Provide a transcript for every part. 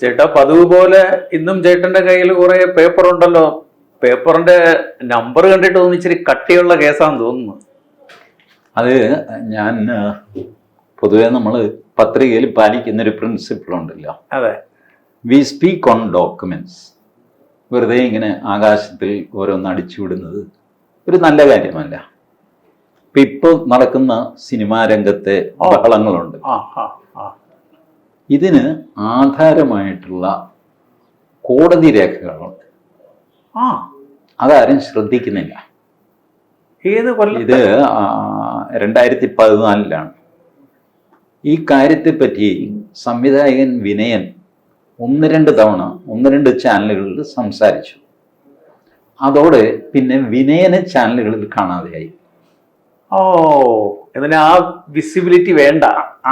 ചേട്ടാ പതിവ് പോലെ ഇന്നും ചേട്ടന്റെ കയ്യിൽ കുറെ പേപ്പർ ഉണ്ടല്ലോ. പേപ്പറിന്റെ നമ്പർ കണ്ടിട്ട് തോന്നി ഇച്ചിരി കട്ടിയുള്ള കേസാന്ന് തോന്നുന്നു. അത് ഞാൻ പൊതുവെ നമ്മൾ പത്രികയിൽ പാലിക്കുന്നൊരു പ്രിൻസിപ്പിൾ ഉണ്ടല്ലോ. അതെ, വി സ്പീക്ക് ഓൺ ഡോക്യുമെന്റ്സ്. വെറുതെ ഇങ്ങനെ ആകാശത്തിൽ ഓരോന്ന് അടിച്ചുവിടുന്നത് ഒരു നല്ല കാര്യമല്ല. ഇപ്പോൾ നടക്കുന്ന സിനിമാ രംഗത്തെ ബഹളങ്ങളുണ്ട്. ഇതിന് ആധാരമായിട്ടുള്ള കോടതി രേഖകളുണ്ട്. അതാരും ശ്രദ്ധിക്കുന്നില്ല. ഏത് ഇത് 2014 ഈ കാര്യത്തെപ്പറ്റി സംവിധായകൻ വിനയൻ ഒന്ന് രണ്ട് ചാനലുകളിൽ സംസാരിച്ചു. അതോടെ പിന്നെ വിനയനെ ചാനലുകളിൽ കാണാതെയായി. ഇതിന് ആ വിസിബിലിറ്റി വേണ്ട,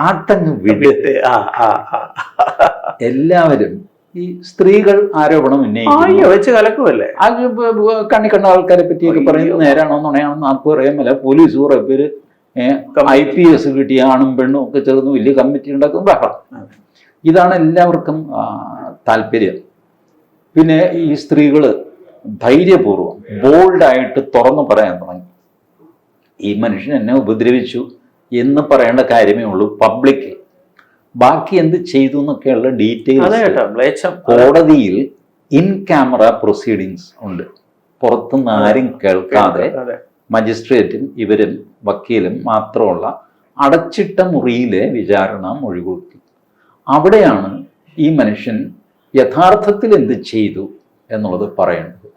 ആട്ടങ്ങ് വിട്ട് എല്ലാവരും ഈ സ്ത്രീകൾ ആരോപണം ഉന്നയിക്കുന്നു. വെച്ച് കലക്കുമല്ലേ. കണ്ണി കണ്ട ആൾക്കാരെ പറ്റിയൊക്കെ പറയുന്നത് നേരാണോ നുണയാണെന്ന് ആർക്കും അറിയാമല്ല. പോലീസ് കുറെ പേര് IPS കിട്ടിയ ആണും പെണ്ണും ഒക്കെ ചേർന്ന് വലിയ കമ്മിറ്റി ഉണ്ടാക്കുന്ന ബഹളം. ഇതാണ് എല്ലാവർക്കും താല്പര്യം. പിന്നെ ഈ സ്ത്രീകൾ ധൈര്യപൂർവ്വം ബോൾഡായിട്ട് തുറന്നു പറയാൻ തുടങ്ങി. ഈ മനുഷ്യൻ എന്നെ ഉപദ്രവിച്ചു എന്ന് പറയേണ്ട കാര്യമേ ഉള്ളൂ പബ്ലിക്. ബാക്കി എന്ത് ചെയ്തു എന്നൊക്കെയുള്ള ഡീറ്റെയിൽസ് കോടതിയിൽ ഇൻ ക്യാമറ പ്രൊസീഡിങ്സ് ഉണ്ട്. പുറത്തുനിന്ന് ആരും കേൾക്കാതെ മജിസ്ട്രേറ്റും ഇവരും വക്കീലും മാത്രമുള്ള അടച്ചിട്ട മുറിയിലെ വിചാരണ മൊഴി കൊടുക്കും. അവിടെയാണ് ഈ മനുഷ്യൻ യഥാർത്ഥത്തിൽ എന്ത് ചെയ്തു എന്നുള്ളത് പറയേണ്ടത്.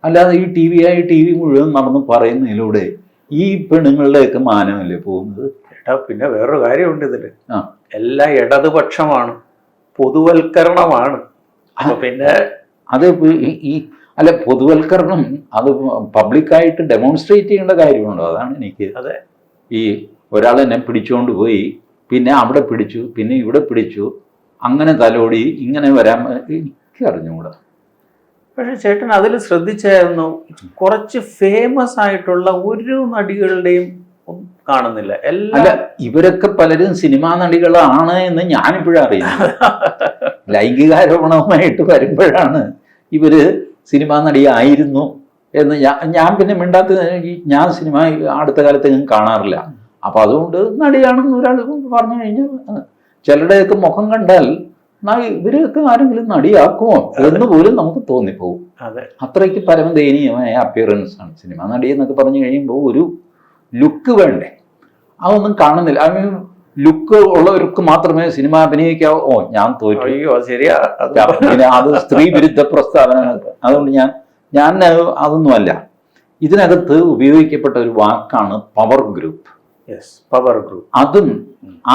അല്ലാതെ ഈ ടി വി മുഴുവൻ നടന്ന് പറയുന്നതിലൂടെ ഈ പെണ്ണുങ്ങളുടെയൊക്കെ മാനമല്ലേ പോകുന്നത്. പിന്നെ വേറൊരു കാര്യമുണ്ട് ഇതില്. എല്ലാം ഇടതുപക്ഷമാണ്, പൊതുവൽക്കരണമാണ്. പിന്നെ അത് അല്ല, പൊതുവൽക്കരണം അത് പബ്ലിക്കായിട്ട് ഡെമോൺസ്ട്രേറ്റ് ചെയ്യേണ്ട കാര്യമുണ്ടോ? അതാണ് എനിക്ക്. അതെ, ഈ ഒരാൾ എന്നെ പിടിച്ചുകൊണ്ട് പോയി, പിന്നെ അവിടെ പിടിച്ചു, പിന്നെ ഇവിടെ പിടിച്ചു, അങ്ങനെ തലോടി ഇങ്ങനെ വരാൻ എനിക്ക് അറിഞ്ഞുകൂടാ. പക്ഷെ ചേട്ടൻ അതിൽ ശ്രദ്ധിച്ചായിരുന്നു, കുറച്ച് ഫേമസ് ആയിട്ടുള്ള ഒരു നടികളുടെയും കാണുന്നില്ല. അല്ല, ഇവരൊക്കെ പലരും സിനിമാ നടികളാണ് എന്ന് ഞാനിപ്പോഴും അറിയുന്നു. ലൈംഗികാരോപണവുമായിട്ട് വരുമ്പോഴാണ് ഇവര് സിനിമാ നടിയായിരുന്നു എന്ന് ഞാൻ പിന്നെ മിണ്ടാത്ത. ഞാൻ സിനിമ അടുത്ത കാലത്ത് ഞാൻ കാണാറില്ല. അപ്പൊ അതുകൊണ്ട് നടിയാണെന്ന് ഒരാൾ പറഞ്ഞു കഴിഞ്ഞാൽ ചിലരുടെയൊക്കെ മുഖം കണ്ടാൽ ഇവരൊക്കെ ആരെങ്കിലും നടിയാക്കുമോ എന്ന് പോലും നമുക്ക് തോന്നിപ്പോകും. അത്രയ്ക്ക് പരമദയനീയമായ അപ്പിയറൻസ് ആണ് സിനിമ നടി എന്നൊക്കെ പറഞ്ഞു കഴിയുമ്പോൾ. ഒരു ലുക്ക് വേണ്ടേ? അതൊന്നും കാണുന്നില്ല. ഐ മീൻ, ലുക്ക് ഉള്ളവർക്ക് മാത്രമേ സിനിമ അഭിനയിക്കാവൂ. ഞാൻ തോറ്റു. പിന്നെ അത് സ്ത്രീ വിരുദ്ധ പ്രസ്താവനകൾക്ക്. അതുകൊണ്ട് ഞാൻ അതൊന്നുമല്ല. ഇതിനകത്ത് ഉപയോഗിക്കപ്പെട്ട ഒരു വാക്കാണ് പവർ ഗ്രൂപ്പ്. അതും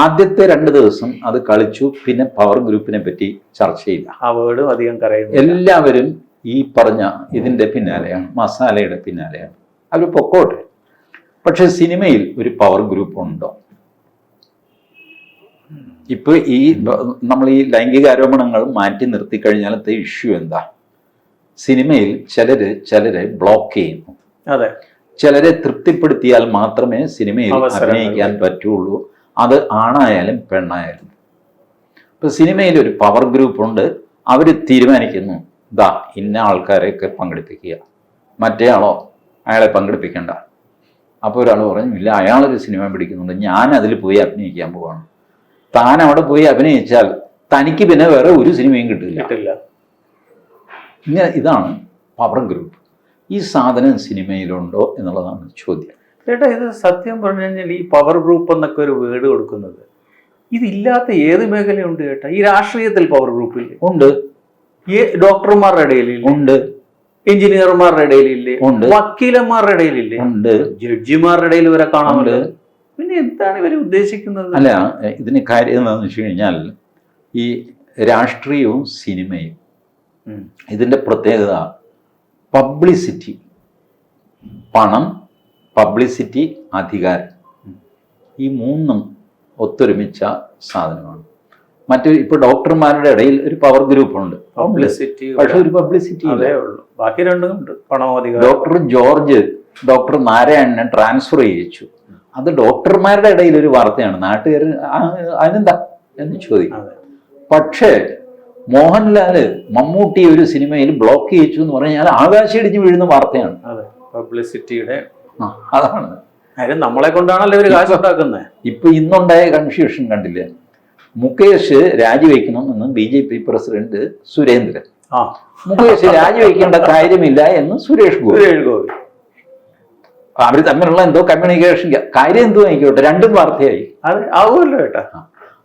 ആദ്യത്തെ 2 ദിവസം അത് കളിച്ചു. പിന്നെ പവർ ഗ്രൂപ്പിനെ പറ്റി ചർച്ച ചെയ്യില്ല. എല്ലാവരും ഈ പറഞ്ഞ ഇതിന്റെ പിന്നാലെയാണ്, മസാലയുടെ പിന്നാലെയാണ്. അവർ പൊക്കോട്ടെ. പക്ഷെ സിനിമയിൽ ഒരു പവർ ഗ്രൂപ്പ് ഉണ്ടോ? ഇപ്പൊ നമ്മൾ ഈ ലൈംഗിക ആരോപണങ്ങൾ മാറ്റി നിർത്തി കഴിഞ്ഞാലത്തെ ഇഷ്യൂ എന്താ? സിനിമയിൽ ചിലരെ ബ്ലോക്ക് ചെയ്യുന്നു. ചിലരെ തൃപ്തിപ്പെടുത്തിയാൽ മാത്രമേ സിനിമയിൽ അഭിനയിക്കാൻ പറ്റുള്ളൂ. അത് ആണായാലും പെണ്ണായാലും. ഇപ്പൊ സിനിമയിൽ ഒരു പവർ ഗ്രൂപ്പ് ഉണ്ട്. അവർ തീരുമാനിക്കുന്നു, ഇന്ന ആൾക്കാരെയൊക്കെ പങ്കെടുപ്പിക്കുക, മറ്റേ ആളോ അയാളെ പങ്കെടുപ്പിക്കണ്ട. അപ്പോൾ ഒരാൾ പറഞ്ഞു, ഇല്ല, അയാളൊരു സിനിമ പിടിക്കുന്നുണ്ട്, ഞാൻ അതിൽ പോയി അഭിനയിക്കാൻ പോവാണ്. താൻ അവിടെ പോയി അഭിനയിച്ചാൽ തനിക്ക് പിന്നെ വേറെ ഒരു സിനിമയും കിട്ടില്ല. ഇതാണ് പവർ ഗ്രൂപ്പ്. ഈ സാധനം സിനിമയിലുണ്ടോ എന്നുള്ളതാണ് ചോദ്യം. ചേട്ടാ, ഇത് സത്യം പറഞ്ഞു കഴിഞ്ഞാൽ ഈ പവർ ഗ്രൂപ്പ് എന്നൊക്കെ ഒരു വേർഡ് കൊടുക്കുന്നത്, ഇതില്ലാത്ത ഏത് മേഖലയുണ്ട് ചേട്ടാ? ഈ രാഷ്ട്രീയത്തിൽ പവർ ഗ്രൂപ്പിൽ ഉണ്ട്, ഡോക്ടർമാരുടെ ഇടയിലില്ല ഉണ്ട്, എഞ്ചിനീയർമാരുടെ ഇടയിലില്ലേ ഉണ്ട്, വക്കീലന്മാരുടെ ഇടയിലില്ലേ ഉണ്ട്, ജഡ്ജിമാരുടെ ഇടയിൽ വരെ കാണാമല്ലോ. പിന്നെ എന്താണ് ഇവർ ഉദ്ദേശിക്കുന്നത്? അല്ല, ഇതിന് കാര്യം എന്താണെന്ന് വെച്ച് കഴിഞ്ഞാൽ ഈ രാഷ്ട്രീയവും സിനിമയും ഇതിൻ്റെ പ്രത്യേകത പബ്ലിസിറ്റി. പണം, പബ്ലിസിറ്റി, അധികാരം, ഈ 3ഉം ഒത്തൊരുമിച്ച സാധനമാണ്. ഇപ്പോൾ ഡോക്ടർമാരുടെ ഇടയിൽ ഒരു പവർ ഗ്രൂപ്പ് ഉണ്ട്, പബ്ലിസിറ്റി. പക്ഷെ ഒരു പബ്ലിസിറ്റി ഇല്ലേ ഉള്ളൂ. ബാക്കി രണ്ടും ഉണ്ട്, പണവും അധികാരം. ഡോക്ടർ ജോർജ് ഡോക്ടർ നാരായണനെ ട്രാൻസ്ഫർ ചെയ്യിച്ചു. അത് ഡോക്ടർമാരുടെ ഇടയിൽ ഒരു വാർത്തയാണ്. നാട്ടുകാർ അതിനെന്താ എന്ന് ചോദിക്കും. പക്ഷേ മോഹൻലാല് മമ്മൂട്ടി ഒരു സിനിമയിൽ ബ്ലോക്ക് ചെയ്യിച്ചു എന്ന് പറഞ്ഞാൽ ആകാശം ഇടിഞ്ഞു വീഴുന്ന വാർത്തയാണ്. അതെ, പബ്ലിസിറ്റിയുടെ. അതാണ്. കാര്യം നമ്മളെ കൊണ്ടാണല്ലോ ഇവര് കാശ് ഉണ്ടാക്കുന്നത്. ഇപ്പൊ ഇന്നുണ്ടായ കൺഫ്യൂഷൻ കണ്ടില്ലേ? മുകേഷ് രാജിവെക്കണമെന്ന് BJP പ്രസിഡന്റ് സുരേന്ദ്രൻ. മുകേഷ് രാജിവെക്കേണ്ട കാര്യമില്ല എന്ന് സുരേഷ് ഗോപി. അവർ തമ്മിലുള്ള എന്തോ കമ്മ്യൂണിക്കേഷൻ കാര്യം എന്തോ ആയിക്കോട്ടെ, രണ്ടും വാർത്തയായി. അത് ആവുമല്ലോ ഏട്ടാ.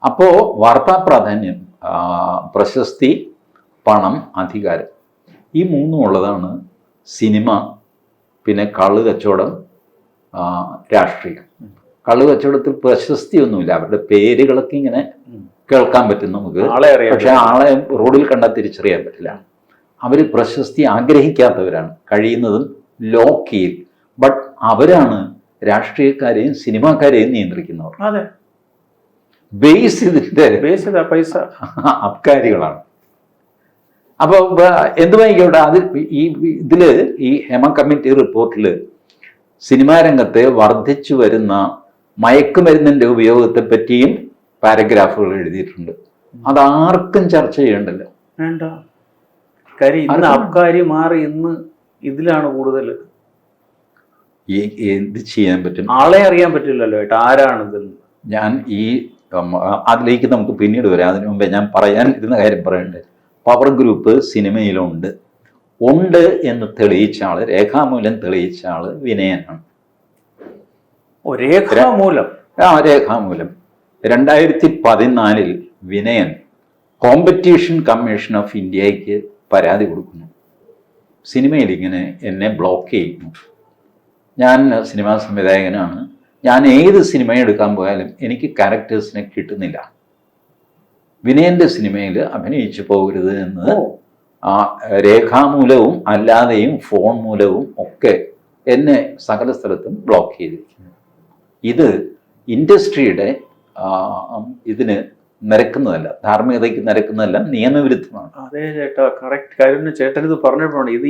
അപ്പോ വാർത്താ പ്രാധാന്യം, പ്രശസ്തി, പണം, അധികാരം, ഈ മൂന്നും ഉള്ളതാണ് സിനിമ. പിന്നെ കള്ള് കച്ചവടം, രാഷ്ട്രീയം. കള്ള് കച്ചവടത്തിൽ പ്രശസ്തിയൊന്നുമില്ല, അവരുടെ പേരുകളൊക്കെ ഇങ്ങനെ കേൾക്കാൻ പറ്റും നമുക്ക്, പക്ഷെ ആളെ റോഡിൽ കണ്ടാൽ തിരിച്ചറിയാൻ പറ്റില്ല. അവർ പ്രശസ്തി ആഗ്രഹിക്കാത്തവരാണ്, കഴിയുന്നതും ലോ കീയിൽ. ബട്ട് അവരാണ് രാഷ്ട്രീയക്കാരെയും സിനിമാക്കാരെയും നിയന്ത്രിക്കുന്നവർ. അതെ, ബേസ് ഇതിന്റെ പൈസ അബ്കാരികളാണ്. അപ്പൊ എന്തുവായിക്കോട്ടെ, അത് ഇതില് ഈ ഹേമ കമ്മിറ്റി റിപ്പോർട്ടില് സിനിമാ രംഗത്തെ വർദ്ധിച്ചു വരുന്ന മയക്കുമരുന്നിന്റെ ഉപയോഗത്തെ പറ്റിയും പാരഗ്രാഫുകൾ എഴുതിയിട്ടുണ്ട്. അതാർക്കും ചർച്ച ചെയ്യണ്ടല്ലോ. വേണ്ട. കാര്യം ഇന്ന് അബ്കാരി മാറി, ഇന്ന് ഇതിലാണ് കൂടുതൽ. എന്ത് ചെയ്യാൻ പറ്റും? ആളെ അറിയാൻ പറ്റില്ലല്ലോ ഏട്ടാ, ആരാണിതെന്ന്. ഞാൻ അതിലേക്ക് നമുക്ക് പിന്നീട് വരാം. അതിനു മുമ്പേ ഞാൻ പറയാൻ ഇരുന്ന കാര്യം പറയണ്ടേ. പവർ ഗ്രൂപ്പ് സിനിമയിലുണ്ട് എന്ന് തെളിയിച്ച ആള്, രേഖാമൂലം തെളിയിച്ച ആള് വിനയനാണ്. രേഖാമൂലം 2014 വിനയൻ കോമ്പറ്റീഷൻ കമ്മീഷൻ ഓഫ് ഇന്ത്യക്ക് പരാതി കൊടുക്കുന്നു. സിനിമയിൽ ഇങ്ങനെ എന്നെ ബ്ലോക്ക് ചെയ്യുന്നു. ഞാൻ സിനിമാ സംവിധായകനാണ്, ഞാൻ ഏത് സിനിമ എടുക്കാൻ പോയാലും എനിക്ക് ക്യാരക്ടേഴ്സിനെ കിട്ടുന്നില്ല. വിനയന്റെ സിനിമയിൽ അഭിനയിച്ചു പോകരുത് എന്ന് രേഖാമൂലവും അല്ലാതെയും ഫോൺ മൂലവും ഒക്കെ എന്നെ സകല സ്ഥലത്തും ബ്ലോക്ക് ചെയ്തിരിക്കുന്നു. ഇത് ഇൻഡസ്ട്രിയുടെ ഇതിന് നിരക്കുന്നതല്ല, ധാർമ്മികതയ്ക്ക് നിരക്കുന്നതല്ല, നിയമവിരുദ്ധമാണ്. അതെ ചേട്ടാ, കറക്റ്റ് കാര്യം ചേട്ടൻ ഇത് പറഞ്ഞപ്പോഴാണ് ഇത്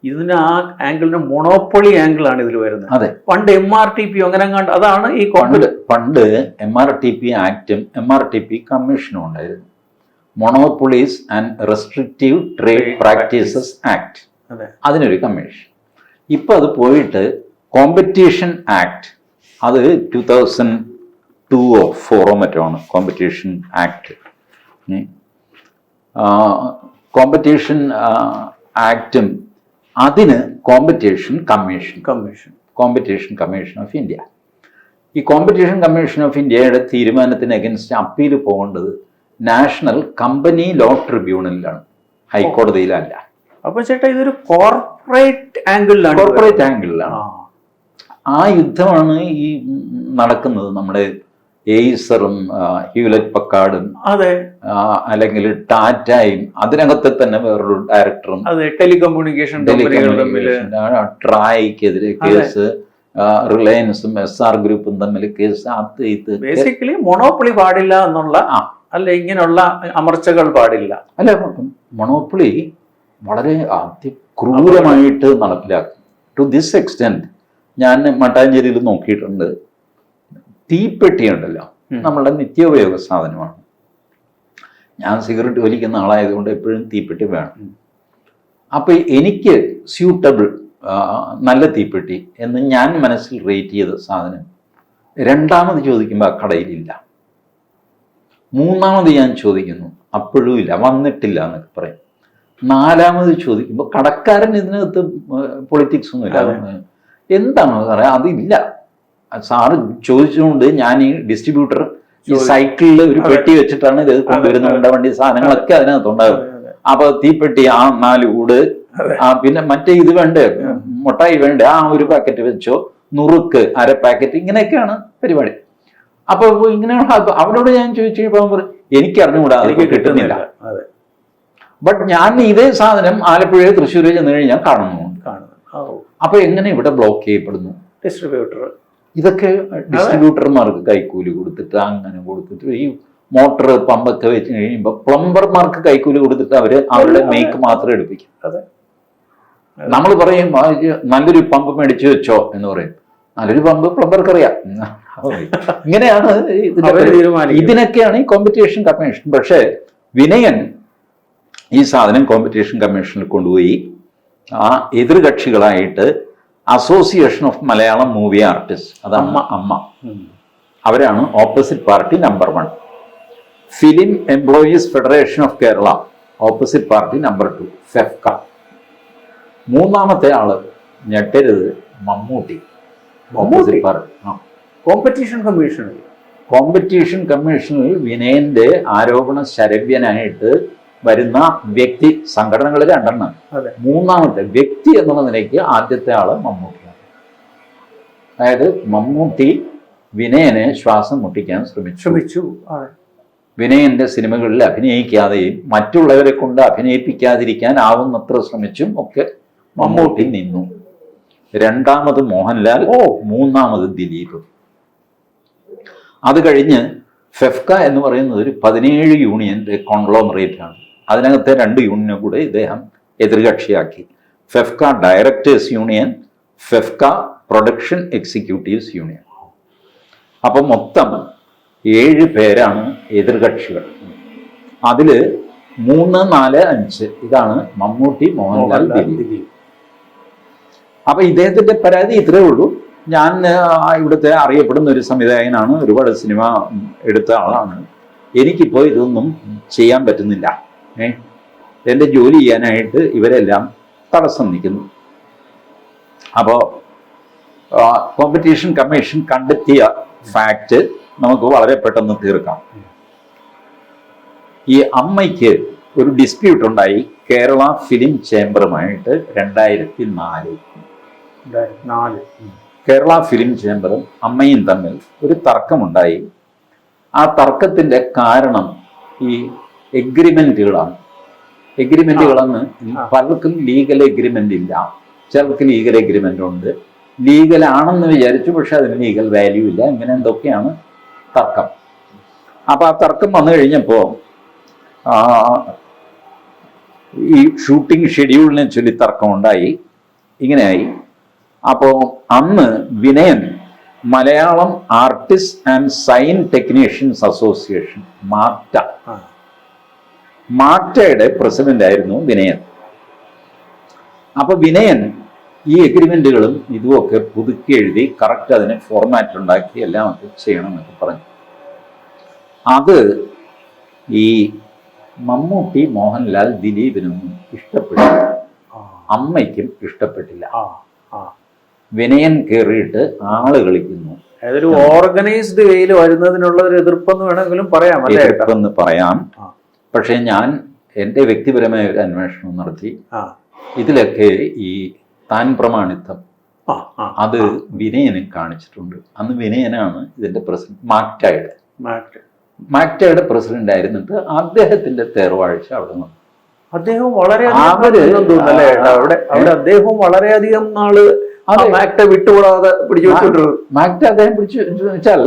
ഇതിന് ആ ആംഗിളിന് മൊണോപ്പൊളി ആംഗിളാണ് ഇതിൽ വരുന്നത്. അതെ, പണ്ട് MRTP അങ്ങനെ കണ്ട് അതാണ് ഈ പണ്ട് MRTP ആക്ടും MRTP കമ്മീഷനും ഉണ്ടായിരുന്നു. Monopolies and restrictive trade practices act, അതിനൊരു കമ്മീഷൻ. ഇപ്പൊ അത് പോയിട്ട് കോമ്പറ്റീഷൻ ആക്ട്, അത് 2002 or 2004 മറ്റോ ആണ് കോമ്പറ്റീഷൻ ആക്ട്. കോമ്പറ്റീഷൻ ആക്ടും അതിന് കോമ്പറ്റീഷൻ കമ്മീഷൻ ഓഫ് ഇന്ത്യ. ഈ കോമ്പറ്റീഷൻ കമ്മീഷൻ ഓഫ് ഇന്ത്യയുടെ തീരുമാനത്തിന് അഗൻസ്റ്റ് അപ്പീൽ പോകേണ്ടത് നാഷണൽ കമ്പനി ലോ ട്രിബ്യൂണലിലാണ്, ഹൈക്കോടതിയിലല്ല. അപ്പൊ ചേട്ടാ ഇതൊരു കോർപ്പറേറ്റ് ആംഗിളിലാണ്. ആ യുദ്ധമാണ് ഈ നടക്കുന്നത്. നമ്മുടെ എയ്സറും ഹ്യൂലറ്റ് പക്കാർഡും അല്ലെങ്കിൽ ടാറ്റയും അതിനകത്തെ തന്നെ വേറൊരു ഡയറക്ടറും, ടെലികമ്മ്യൂണിക്കേഷൻ ട്രായ്ക്കെതിരെ കേസ്, റിലയൻസും SR ഗ്രൂപ്പും തമ്മിൽ കേസ്. ഇത് ബേസിക്കലി മൊണോപ്പൊളി പാടില്ല എന്നുള്ള, അല്ല ഇങ്ങനെയുള്ള അമർച്ചകൾ പാടില്ല. അല്ല, മൊണോപ്പൊളി വളരെ ക്രൂരമായിട്ട് നടപ്പിലാക്കും. ടു ദിസ് എക്സ്റ്റെന്റ് ഞാൻ മട്ടാഞ്ചേരിയിൽ നോക്കിയിട്ടുണ്ട്. തീപ്പെട്ടി ഉണ്ടല്ലോ, നമ്മളുടെ നിത്യോപയോഗ സാധനമാണ്. ഞാൻ സിഗരറ്റ് വലിക്കുന്ന ആളായതുകൊണ്ട് എപ്പോഴും തീപ്പെട്ടി വേണം. അപ്പൊ എനിക്ക് സ്യൂട്ടബിൾ നല്ല തീപ്പെട്ടി എന്ന് ഞാൻ മനസ്സിൽ റേറ്റ് ചെയ്ത സാധനം രണ്ടാമത് ചോദിക്കുമ്പോൾ ആ കടയിലില്ല. മൂന്നാമത് ഞാൻ ചോദിക്കുന്നു, അപ്പോഴും ഇല്ല, വന്നിട്ടില്ല എന്നൊക്കെ പറയും. നാലാമത് ചോദിക്കുമ്പോൾ കടക്കാരൻ ഇതിനകത്ത് പൊളിറ്റിക്സ് ഒന്നുമില്ല, എന്താണോ സാറേ അതില്ല. സാറ് ചോദിച്ചുകൊണ്ട് ഞാൻ ഈ ഡിസ്ട്രിബ്യൂട്ടർ ഈ സൈക്കിളിൽ ഒരു പെട്ടി വെച്ചിട്ടാണ് ഇത് കൊണ്ടുവരുന്ന വണ്ടി സാധനങ്ങളൊക്കെ അതിനകത്തുണ്ടാകും. അപ്പൊ തീപ്പെട്ടി 4 കൂട്, പിന്നെ മറ്റേ ഇത് വേണ്ടേ, മുട്ടായി വേണ്ടേ, 1 പാക്കറ്റ് വെച്ചോ, നുറുക്ക് 1/2 പാക്കറ്റ്, ഇങ്ങനെയൊക്കെയാണ് പരിപാടി. അപ്പൊ ഇങ്ങനെയുള്ള അവരോട് ഞാൻ ചോദിച്ചു കഴിയുമ്പോൾ എനിക്ക് അറിഞ്ഞുകൂടാ, കിട്ടുന്നില്ല. ബട്ട് ഞാൻ ഇതേ സാധനം ആലപ്പുഴയോ തൃശ്ശൂരോ ചെന്ന് കഴിഞ്ഞാൽ കാണുന്നു. അപ്പൊ എങ്ങനെ ഇവിടെ ബ്ലോക്ക് ചെയ്യപ്പെടുന്നു? ഡിസ്ട്രിബ്യൂട്ടർ, ഇതൊക്കെ ഡിസ്ട്രിബ്യൂട്ടർമാർക്ക് കൈക്കൂലി കൊടുത്തിട്ട് അങ്ങനെ കൊടുത്തിട്ട്, ഈ മോട്ടർ പമ്പൊക്കെ വെച്ച് കഴിയുമ്പോൾ പ്ലംബർമാർക്ക് കൈക്കൂലി കൊടുത്തിട്ട് അവരുടെ മേക്ക് മാത്രം എടുപ്പിക്കും. നമ്മൾ പറയും നല്ലൊരു പമ്പ് മേടിച്ചു വെച്ചോ എന്ന് പറയും. നല്ലൊരു പമ്പ് പ്ലംബർക്ക് അറിയാം. ഇങ്ങനെയാണ് ഇതിനൊക്കെയാണ് ഈ കോമ്പറ്റീഷൻ കമ്മീഷൻ. പക്ഷേ വിനയൻ ഈ സാധനം കോമ്പറ്റീഷൻ കമ്മീഷനിൽ കൊണ്ടുപോയി ആ എതിർകക്ഷികളായിട്ട് association of Malayalam movie artist, അതാണ് അമ്മ, അവരാണ് opposite party number 1. Film employees federation of Kerala opposite party number 2, FEFKA. മൂന്നാമത്തെ ആള് ഞെട്ടരുത്, മമ്മൂട്ടി, ഓപ്പോസിറ്റ് പാർട്ടി. കോമ്പറ്റീഷൻ കമ്മീഷനിൽ വിനയന്റെ ആരോപണ ശരവ്യനായിട്ട് വരുന്ന വ്യക്തി, സംഘടനകൾ 2 മൂന്നാമത്തെ വ്യക്തി എന്നുള്ള നിലയ്ക്ക് ആദ്യത്തെ ആള് മമ്മൂട്ടിയാണ്. അതായത് മമ്മൂട്ടി വിനയനെ ശ്വാസം മുട്ടിക്കാൻ ശ്രമിച്ചു. വിനയന്റെ സിനിമകളിൽ അഭിനയിക്കാതെയും മറ്റുള്ളവരെ കൊണ്ട് അഭിനയിപ്പിക്കാതിരിക്കാൻ ആവുന്നത്ര ശ്രമിച്ചും ഒക്കെ മമ്മൂട്ടി നിന്നു. രണ്ടാമത് മോഹൻലാൽ, മൂന്നാമത് ദിലീപ്. അത് കഴിഞ്ഞ് ഫെഫ്ക എന്ന് പറയുന്നത് ഒരു 17 യൂണിയന്റെ കോൺഗ്ലോമറേറ്റ് ആണ്. അതിനകത്തെ 2 യൂണിയനെ കൂടെ ഇദ്ദേഹം എതിർകക്ഷിയാക്കി. FEFKA directors union, FEFKA production executives union. അപ്പം മൊത്തം 7 പേരാണ് എതിർകക്ഷികൾ. അതില് 3, 4, 5 ഇതാണ് മമ്മൂട്ടി, മോഹൻലാൽ, ദിലീപ്. അപ്പൊ ഇദ്ദേഹത്തിന്റെ പരാതി ഇത്രയേ ഉള്ളൂ. ഞാൻ ഇവിടുത്തെ അറിയപ്പെടുന്ന ഒരു സംവിധായകനാണ്, ഒരുപാട് സിനിമ എടുത്ത ആളാണ്. എനിക്കിപ്പോൾ ഇതൊന്നും ചെയ്യാൻ പറ്റുന്നില്ല. എൻ്റെ ജോലി ചെയ്യാനായിട്ട് ഇവരെല്ലാം തടസ്സം നിൽക്കുന്നു. അപ്പോൾ കോമ്പറ്റീഷൻ കമ്മീഷൻ കണ്ടെത്തിയ ഫാക്റ്റ് നമുക്ക് വളരെ പെട്ടെന്ന് തീർക്കാം. ഈ അമ്മയ്ക്ക് ഒരു ഡിസ്പ്യൂട്ട് ഉണ്ടായി കേരള ഫിലിം ചേംബറുമായിട്ട് 2004. കേരള ഫിലിം ചേംബറും അമ്മയും തമ്മിൽ ഒരു തർക്കമുണ്ടായി. ആ തർക്കത്തിന്റെ കാരണം ഈ എഗ്രിമെന്റുകളാണ്. എഗ്രിമെന്റുകളെന്ന് പലർക്കും ലീഗൽ എഗ്രിമെന്റ് ഇല്ല, ചിലർക്ക് ലീഗൽ എഗ്രിമെന്റ് ഉണ്ട്. ലീഗൽ ആണെന്ന് വിചാരിച്ചു, പക്ഷെ അതിന് ലീഗൽ വാല്യൂ ഇല്ല. ഇങ്ങനെ എന്തൊക്കെയാണ് തർക്കം. അപ്പൊ ആ തർക്കം വന്നു കഴിഞ്ഞപ്പോ ഈ ഷൂട്ടിംഗ് ഷെഡ്യൂളിനെ ചൊല്ലി തർക്കമുണ്ടായി. ഇങ്ങനെയായി. അപ്പോൾ അന്ന് Vinayan Malayalam artist and cine technicians association, മാറ്റയുടെ പ്രസിഡന്റ് ആയിരുന്നു വിനയൻ. അപ്പൊ വിനയൻ ഈ എഗ്രിമെന്റുകളും ഇതുമൊക്കെ പുതുക്കി എഴുതി കറക്റ്റ് അതിന് ഫോർമാറ്റ് ഉണ്ടാക്കി എല്ലാം ചെയ്യണമെന്നൊക്കെ പറഞ്ഞു. അത് ഈ മമ്മൂട്ടി, മോഹൻലാൽ, ദിലീപിനൊന്നും ഇഷ്ടപ്പെട്ടില്ല, അമ്മയ്ക്കും ഇഷ്ടപ്പെട്ടില്ല. വിനയൻ കയറിയിട്ട് ആള് കളിക്കുന്നു. അതൊരു ഓർഗനൈസ്ഡ് വേയിൽ വരുന്നതിനുള്ള ഒരു എതിർപ്പെന്ന് വേണമെങ്കിലും പറയാം. എതിർപ്പെന്ന് പറയാം. പക്ഷെ ഞാൻ എൻ്റെ വ്യക്തിപരമായ ഒരു അന്വേഷണം നടത്തി. ഇതിലൊക്കെ ഈ താൻ പ്രമാണിത്വം അത് വിനയനും കാണിച്ചിട്ടുണ്ട്. അന്ന് വിനയനാണ് ഇതിന്റെ പ്രസിഡന്റ്, മാക്ടയുടെ പ്രസിഡന്റ് ആയിരുന്നിട്ട് അദ്ദേഹത്തിന്റെ തേർവാഴ്ച അവിടെ വന്നു. അദ്ദേഹം അദ്ദേഹം വളരെയധികം നാള് മാക്ട വിട്ടുകൂടാതെ പിടിച്ചു വെച്ചിട്ടുണ്ട്. മാക്ട അദ്ദേഹം പിടിച്ചു വെച്ചാൽ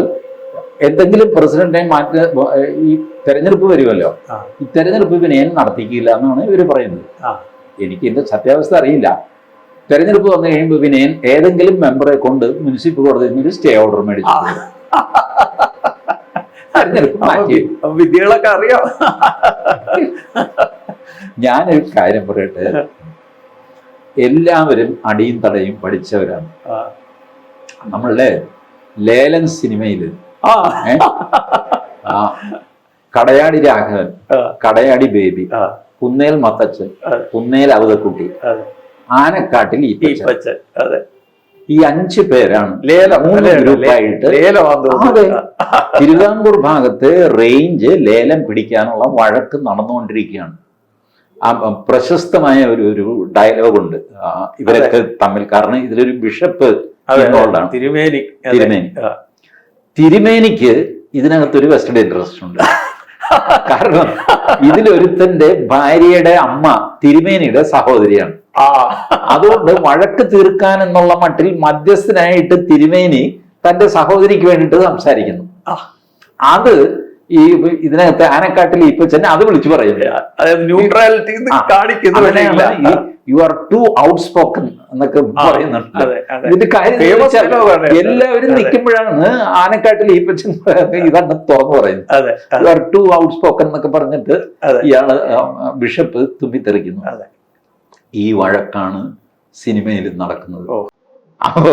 എന്തെങ്കിലും പ്രസിഡന്റിനെ ഈ തെരഞ്ഞെടുപ്പ് വരുമല്ലോ, ഈ തെരഞ്ഞെടുപ്പ് വിനയൻ നടത്തിക്കില്ല എന്നാണ് ഇവര് പറയുന്നത്. എനിക്ക് ഇതിന്റെ സത്യാവസ്ഥ അറിയില്ല. തെരഞ്ഞെടുപ്പ് വന്നു കഴിയുമ്പോൾ വിനയൻ ഏതെങ്കിലും മെമ്പറെ കൊണ്ട് മുനിസിപ്പൽ കോടതിയിൽ നിന്ന് ഒരു സ്റ്റേ ഓർഡർ മേടിച്ചു. വിദ്യകളൊക്കെ അറിയാം. ഞാനൊരു കാര്യം പറയട്ടെ, എല്ലാവരും അടിയും തടയും പഠിച്ചവരാണ്. നമ്മളുടെ ലേലൻ സിനിമയില് കടയാടി രാഘവൻ, കടയാടി ബേബി, കുന്നേൽ മത്തച്ഛൻ, കുന്നേൽ അവതക്കുട്ടി, ആനക്കാട്ടിൽ ഈപ്പച്ചൻ, ഈ 5 പേരാണ് ഗ്രൂപ്പായിട്ട് തിരുവിതാംകൂർ ഭാഗത്ത് റേഞ്ച് ലേലം പിടിക്കാനുള്ള വഴക്ക് നടന്നുകൊണ്ടിരിക്കുകയാണ്. പ്രശസ്തമായ ഒരു ഡയലോഗുണ്ട് ഇവരൊക്കെ തമ്മിൽ. കാരണം ഇതിലൊരു ബിഷപ്പ് തിരുമേനിക്ക് ഇതിനകത്തൊരു വെസ്റ്റഡ് ഇൻട്രസ്റ്റ് ഉണ്ട്. കാരണം ഇതിലൊരുത്തന്റെ ഭാര്യയുടെ അമ്മ തിരുമേനിയുടെ സഹോദരിയാണ്. അതുകൊണ്ട് വഴക്ക് തീർക്കാൻ എന്നുള്ള മട്ടിൽ മധ്യസ്ഥനായിട്ട് തിരുമേനി തന്റെ സഹോദരിക്ക് വേണ്ടിയിട്ട് സംസാരിക്കുന്നു. അത് ഈ ഇതിനകത്ത് ആനക്കാട്ടിൽ ഈപ്പച്ചൻ അത് വിളിച്ചു പറയുന്നില്ല. Neutrality you are too outspoken എന്നൊക്കെ പറയുന്നുണ്ട്. അതെ, അതെ. ഇതിന്റെ കാര്യം എന്ന് Famous വെച്ചാൽ dialogue ആണ്. എല്ലാവരും അതെ. നിൽക്കുമ്പോഴാണ് ആനക്കാട്ടിൽ ഈപ്പച്ചൻ ഇതാണ് തുറന്നു പറയുന്നത്. അതെ, you are too outspoken എന്നൊക്കെ പറഞ്ഞിട്ട് അതെ. ഇയാള് ബിഷപ്പ് തുമ്പിത്തെറിക്കുന്നു. അതെ. ഈ വഴക്കാണ് സിനിമയിൽ നടക്കുന്നത്. ഓ. അപ്പോ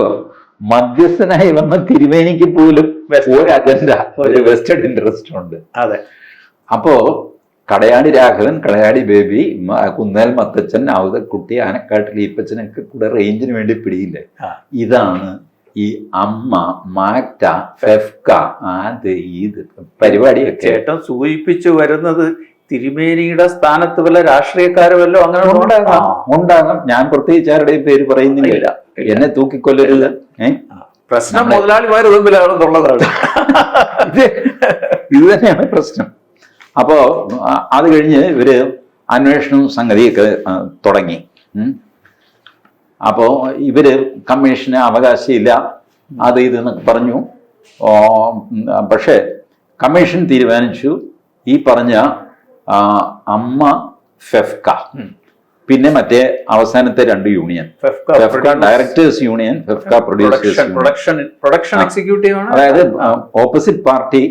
മധ്യസ്ഥനായി വന്ന തിരുമേനിക്ക് പോലും ഒരു അജണ്ട, ഒരു വെസ്റ്റഡ് ഇൻട്രസ്റ്റ് ഉണ്ട്. അതെ. അപ്പോ കടയാടി രാഘവൻ, കടയാടി ബേബി, കുന്നേൽ മത്തച്ഛൻ, ഔതക്കുട്ടി, ആനക്കാട്ടിൽ ഈപ്പച്ചനൊക്കെ കൂടെ റേഞ്ചിന് വേണ്ടി പിടിയില്ലേ. ഇതാണ് ഈ അമ്മ, മാക്ട, ഫെഫ്ക, അത് ഇത് പരിപാടിയൊക്കെ. ചേട്ടൻ സൂചിപ്പിച്ചു വരുന്നത് തിരുമേനിയുടെ സ്ഥാനത്ത് വല്ല രാഷ്ട്രീയക്കാരോ വല്ലോ അങ്ങനെ ഉണ്ടാകാം. ഞാൻ പ്രത്യേകിച്ച് ആരുടെയും പേര് പറയുന്നില്ല, എന്നെ തൂക്കിക്കൊല്ലരുത്. പ്രശ്നം മുതലാളിമാര് തമ്മിലാണെന്നുള്ളതാണ്. ഇത് തന്നെയാണ് പ്രശ്നം. അപ്പോ അത് കഴിഞ്ഞ് ഇവര് അന്വേഷണം സംഗതിയൊക്കെ തുടങ്ങി. അപ്പോ ഇവര് കമ്മീഷന് അവകാശമില്ല, അത് ഇതെന്നൊക്കെ പറഞ്ഞു. പക്ഷേ കമ്മീഷൻ തീരുമാനിച്ചു ഈ പറഞ്ഞ അമ്മ, ഫെഫ്ക, പിന്നെ മറ്റേ അവസാനത്തെ രണ്ട് union, FEFKA directors union, FEFKA production executive ആണ്. അതായത് ഓപ്പോസിറ്റ് പാർട്ടി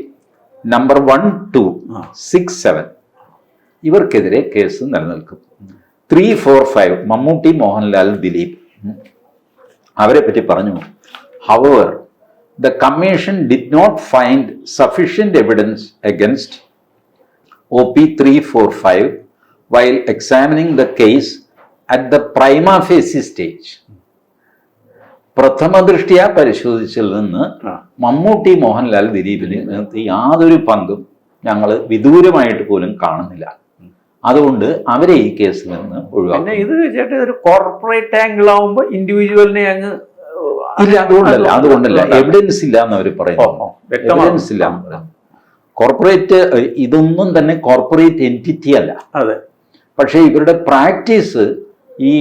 നമ്പർ 1, 2, 6, 7 ഇവർക്കെതിരെ കേസ് നിലനിൽക്കും. 3, 4, 5 മമ്മൂട്ടി, മോഹൻലാൽ, ദിലീപ് അവരെ പറ്റി പറഞ്ഞു. However the commission did not find sufficient evidence against OP 3, 4, 5 while examining the case at the prima facie stage. പ്രഥമ ദൃഷ്ടിയ പരിശോധിച്ചതിൽ നിന്ന് മമ്മൂട്ടി, മോഹൻലാൽ, ദിലീപിന് യാതൊരു പങ്കും ഞങ്ങൾ വിദൂരമായിട്ട് പോലും കാണുന്നില്ല. അതുകൊണ്ട് അവരെ ഈ കേസിൽ നിന്ന് ഒഴിവാക്കും. ഇത് ചേട്ടൻ ഒരു കോർപ്പറേറ്റ് ആംഗിൾ ആവുമ്പോ ഇൻഡിവിജ്വലിനെ അങ്ങ് ഇല്ല, അതുകൊണ്ടല്ല എവിഡൻസ് ഇല്ല എന്ന് അവർ പറയുന്നു. എവിഡൻസ് ഇല്ല എന്ന് പറയുന്നു. കോർപ്പറേറ്റ് ഇതൊന്നും തന്നെ കോർപ്പറേറ്റ് എൻറ്റിറ്റി അല്ല. അതെ. പക്ഷേ ഇവരുടെ പ്രാക്ടീസ് ഈ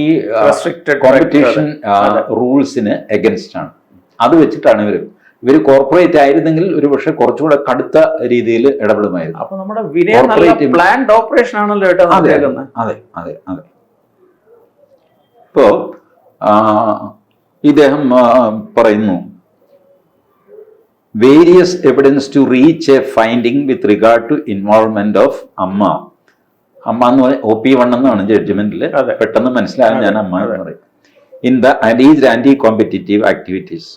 കോമ്പറ്റീഷൻ റൂൾസിന് എഗൻസ്റ്റ് ആണ്. അത് വെച്ചിട്ടാണ് ഇവർ കോർപ്പറേറ്റ് ആയിരുന്നെങ്കിൽ ഒരു പക്ഷെ കുറച്ചുകൂടെ കടുത്ത രീതിയിൽ ഇടപെടുമായിരുന്നു. അപ്പൊ നമ്മുടെ പ്ലാൻഡ് ഓപ്പറേഷൻ ആണല്ലോ. അതെ അതെ അതെ അതെ. ഇപ്പോ ഇദ്ദേഹം പറയുന്നു, various evidence to reach a finding with regard to involvement of Amma. അമ്മ എന്ന് പറയും OP1 എന്നാണ് ജഡ്ജ്മെന്റിൽ, പെട്ടെന്ന് മനസ്സിലാകാൻ ഞാൻ അമ്മ എന്ന് പറയും. In the alleged anti competitive activities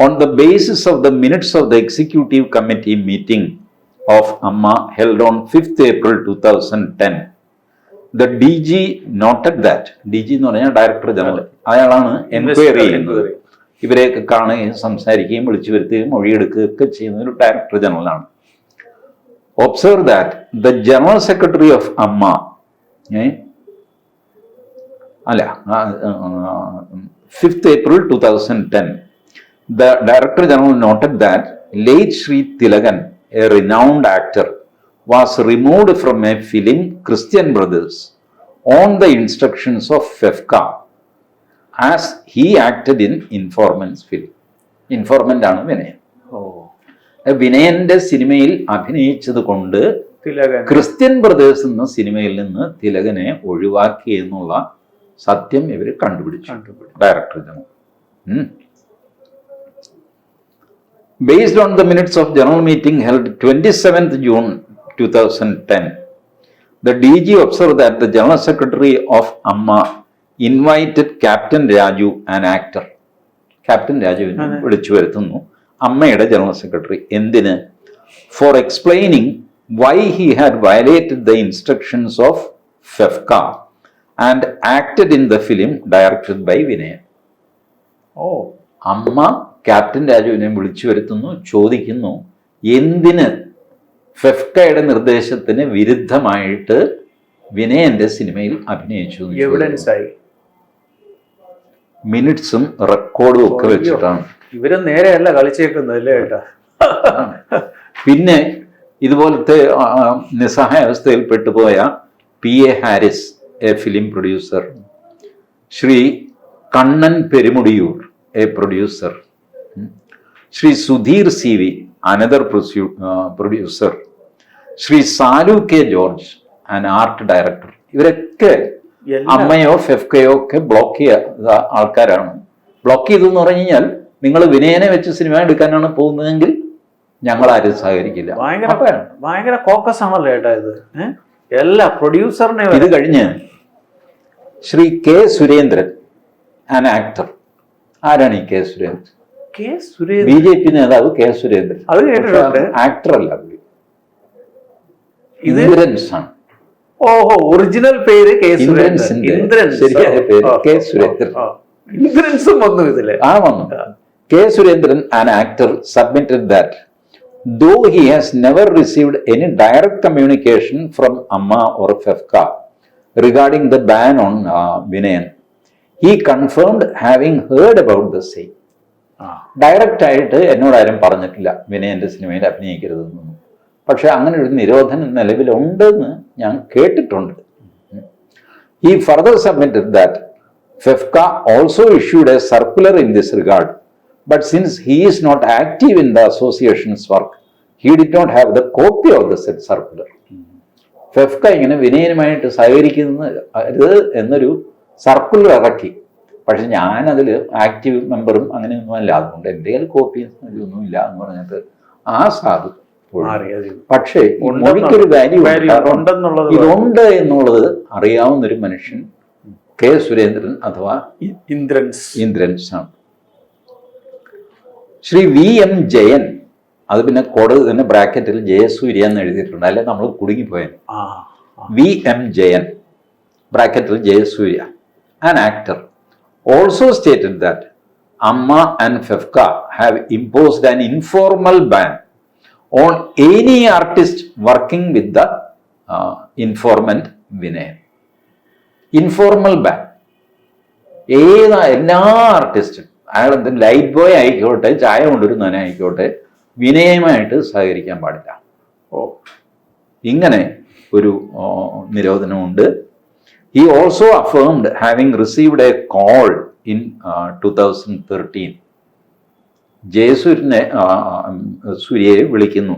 on the basis of the minutes of the executive committee meeting of Amma held on 5th April 2010, the DG noted that, DG എന്ന് പറഞ്ഞാൽ ഡയറക്ടർ ജനറൽ, അയാളാണ് എൻക്വയറി ചെയ്യുന്നത്. ഇവരെയൊക്കെ കാണുകയും സംസാരിക്കുകയും വിളിച്ചു വരുത്തുകയും മൊഴിയെടുക്കുകയും ഒക്കെ ചെയ്യുന്ന ഒരു ഡയറക്ടർ ജനറലാണ്. Observe that the general secretary of Amma അല്ല 5th April 2010, the Director General noted that late Sri Tilagan, a renowned actor, was removed from a film, Christian Brothers, on the instructions of FEFCA, as he acted in Informant's film. Informant ആണ് വിനയൻ. വിനയന്റെ സിനിമയിൽ അഭിനയിച്ചത് കൊണ്ട് Christian brothers എന്ന സിനിമയിൽ നിന്ന് തിലകനെ ഒഴിവാക്കി എന്നുള്ള സത്യം ഇവർ കണ്ടുപിടിച്ചു, director general. Based on the minutes of general meeting held 27th June 2010, the DG observed that the General Secretary of Amma invited Captain Raju, an actor. Captain രാജുവിനെ വിളിച്ചു വരുത്തുന്നു അമ്മയുടെ ജനറൽ സെക്രട്ടറി. എന്തിന്? For explaining why he had violated the instructions of FEFKA and acted in the film directed by Vinayan. AMMA captain രാജുവിനെ വിളിച്ചു വരുത്തുന്നു, ചോദിക്കുന്നു എന്തിന് ഫെഫ്കയുടെ നിർദ്ദേശത്തിന് വിരുദ്ധമായിട്ട് വിനയന്റെ സിനിമയിൽ അഭിനയിച്ചു. എവിഡൻസായി മിനിറ്റ്സും റെക്കോർഡും ഒക്കെ വെച്ചിട്ടാണ്. ഇവര് നേരെയല്ല കളിച്ചേക്കുന്നത് അല്ലേ ഏട്ടാ. പിന്നെ ഇതുപോലത്തെ നിസ്സഹായ അവസ്ഥയിൽ പെട്ടുപോയ PA Haris, a film producer, Shri Kannan Perumudiyoor, a producer, Shri Sudheer CV, another producer, Shri Salu K. George, an art director, ഇവരൊക്കെ അമ്മയോ ഫെഫ്കയോ ഒക്കെ ബ്ലോക്ക് ചെയ്ത ആൾക്കാരാണ്. ബ്ലോക്ക് ചെയ്തെന്ന് പറഞ്ഞു കഴിഞ്ഞാൽ നിങ്ങൾ വിനയനെ വെച്ച് സിനിമ എടുക്കാനാണ് പോകുന്നതെങ്കിൽ ഞങ്ങൾ ആരും സഹകരിക്കില്ല. ഭയങ്കര കോക്കസ് ആണല്ലോ ഏട്ടാ ഇത്. എല്ലാ പ്രൊഡ്യൂസറിനെ ഇത് കഴിഞ്ഞ് Shri K Surendran, an actor. ആരാണ് ഈ കെ സുരേന്ദ്രൻ? BJP നേതാവ് കെ സുരേന്ദ്രൻ. അത് കേട്ടിട്ടുണ്ട്. ആക്ടർ അല്ല, ഇന്ദ്രൻസ് ആണ്. ഓഹോ, ഒറിജിനൽ പേര് കെ ഇന്ദ്രൻസിന്റെ ശരിയായ പേര് കെ സുരേന്ദ്രൻ. ഇന്ദ്രൻസും വന്നു ഇതില്. വന്നു. K Surendran, an actor, submitted that though he has never received any direct communication from Amma or FEFCA regarding the ban on Vinayan, he confirmed having heard about the same. Direct ആയിട്ട് എന്നോട് ആരും പറഞ്ഞിട്ടില്ല വിനയന്റെ സിനിമയിൽ അഭിനയിക്കരുതെന്നൊന്നും. പക്ഷെ അങ്ങനെ ഒരു നിരോധനം നിലവിലുണ്ടെന്ന് ഞാൻ കേട്ടിട്ടുണ്ട്. He further submitted that FEFCA also issued a circular in this regard, but since he is not active in the association's work, he did not have the copy of the said circular. FEFCA ഇങ്ങനെ വിനയനുമായിട്ട് സഹകരിക്കുന്നത് എന്നൊരു circular ഇറക്കി. പക്ഷെ ഞാനതിൽ active മെമ്പറും അങ്ങനെയൊന്നും അല്ല. അതുകൊണ്ട് എന്തെങ്കിലും കോപ്പീസ് ഒന്നുമില്ല എന്ന് പറഞ്ഞിട്ട് ആ സാധു. പക്ഷേ മൊഴിക്കൊരു വാല്യൂ ഇതുണ്ട് എന്നുള്ളത് അറിയാവുന്നൊരു മനുഷ്യൻ കെ സുരേന്ദ്രൻ അഥവാ ഇന്ദ്രൻസ് ആണ്. ശ്രീ VM ജയൻ, അത് പിന്നെ കോടതി തന്നെ ബ്രാക്കറ്റിൽ ജയസൂര്യ എന്ന് എഴുതിയിട്ടുണ്ട്, അല്ലെ നമ്മൾ കുടുങ്ങിപ്പോയത്. VM ജയൻ ബ്രാക്കറ്റിൽ Jayasurya, an actor, also stated that Amma and FEFCA have imposed an informal ban on any artist working with the informant Vinayan. Informal ban. എല്ലാ ആർട്ടിസ്റ്റും, അയാൾ എന്ത് ലൈറ്റ് ബോയ് ആയിക്കോട്ടെ, ചായ കൊണ്ടുവരുന്നവനായിക്കോട്ടെ, വിനയമായിട്ട് സഹകരിക്കാൻ പാടില്ല. ഇങ്ങനെ ഒരു നിരോധനമുണ്ട്. He also affirmed having received a call in 2013. സൂര്യയെ വിളിക്കുന്നു.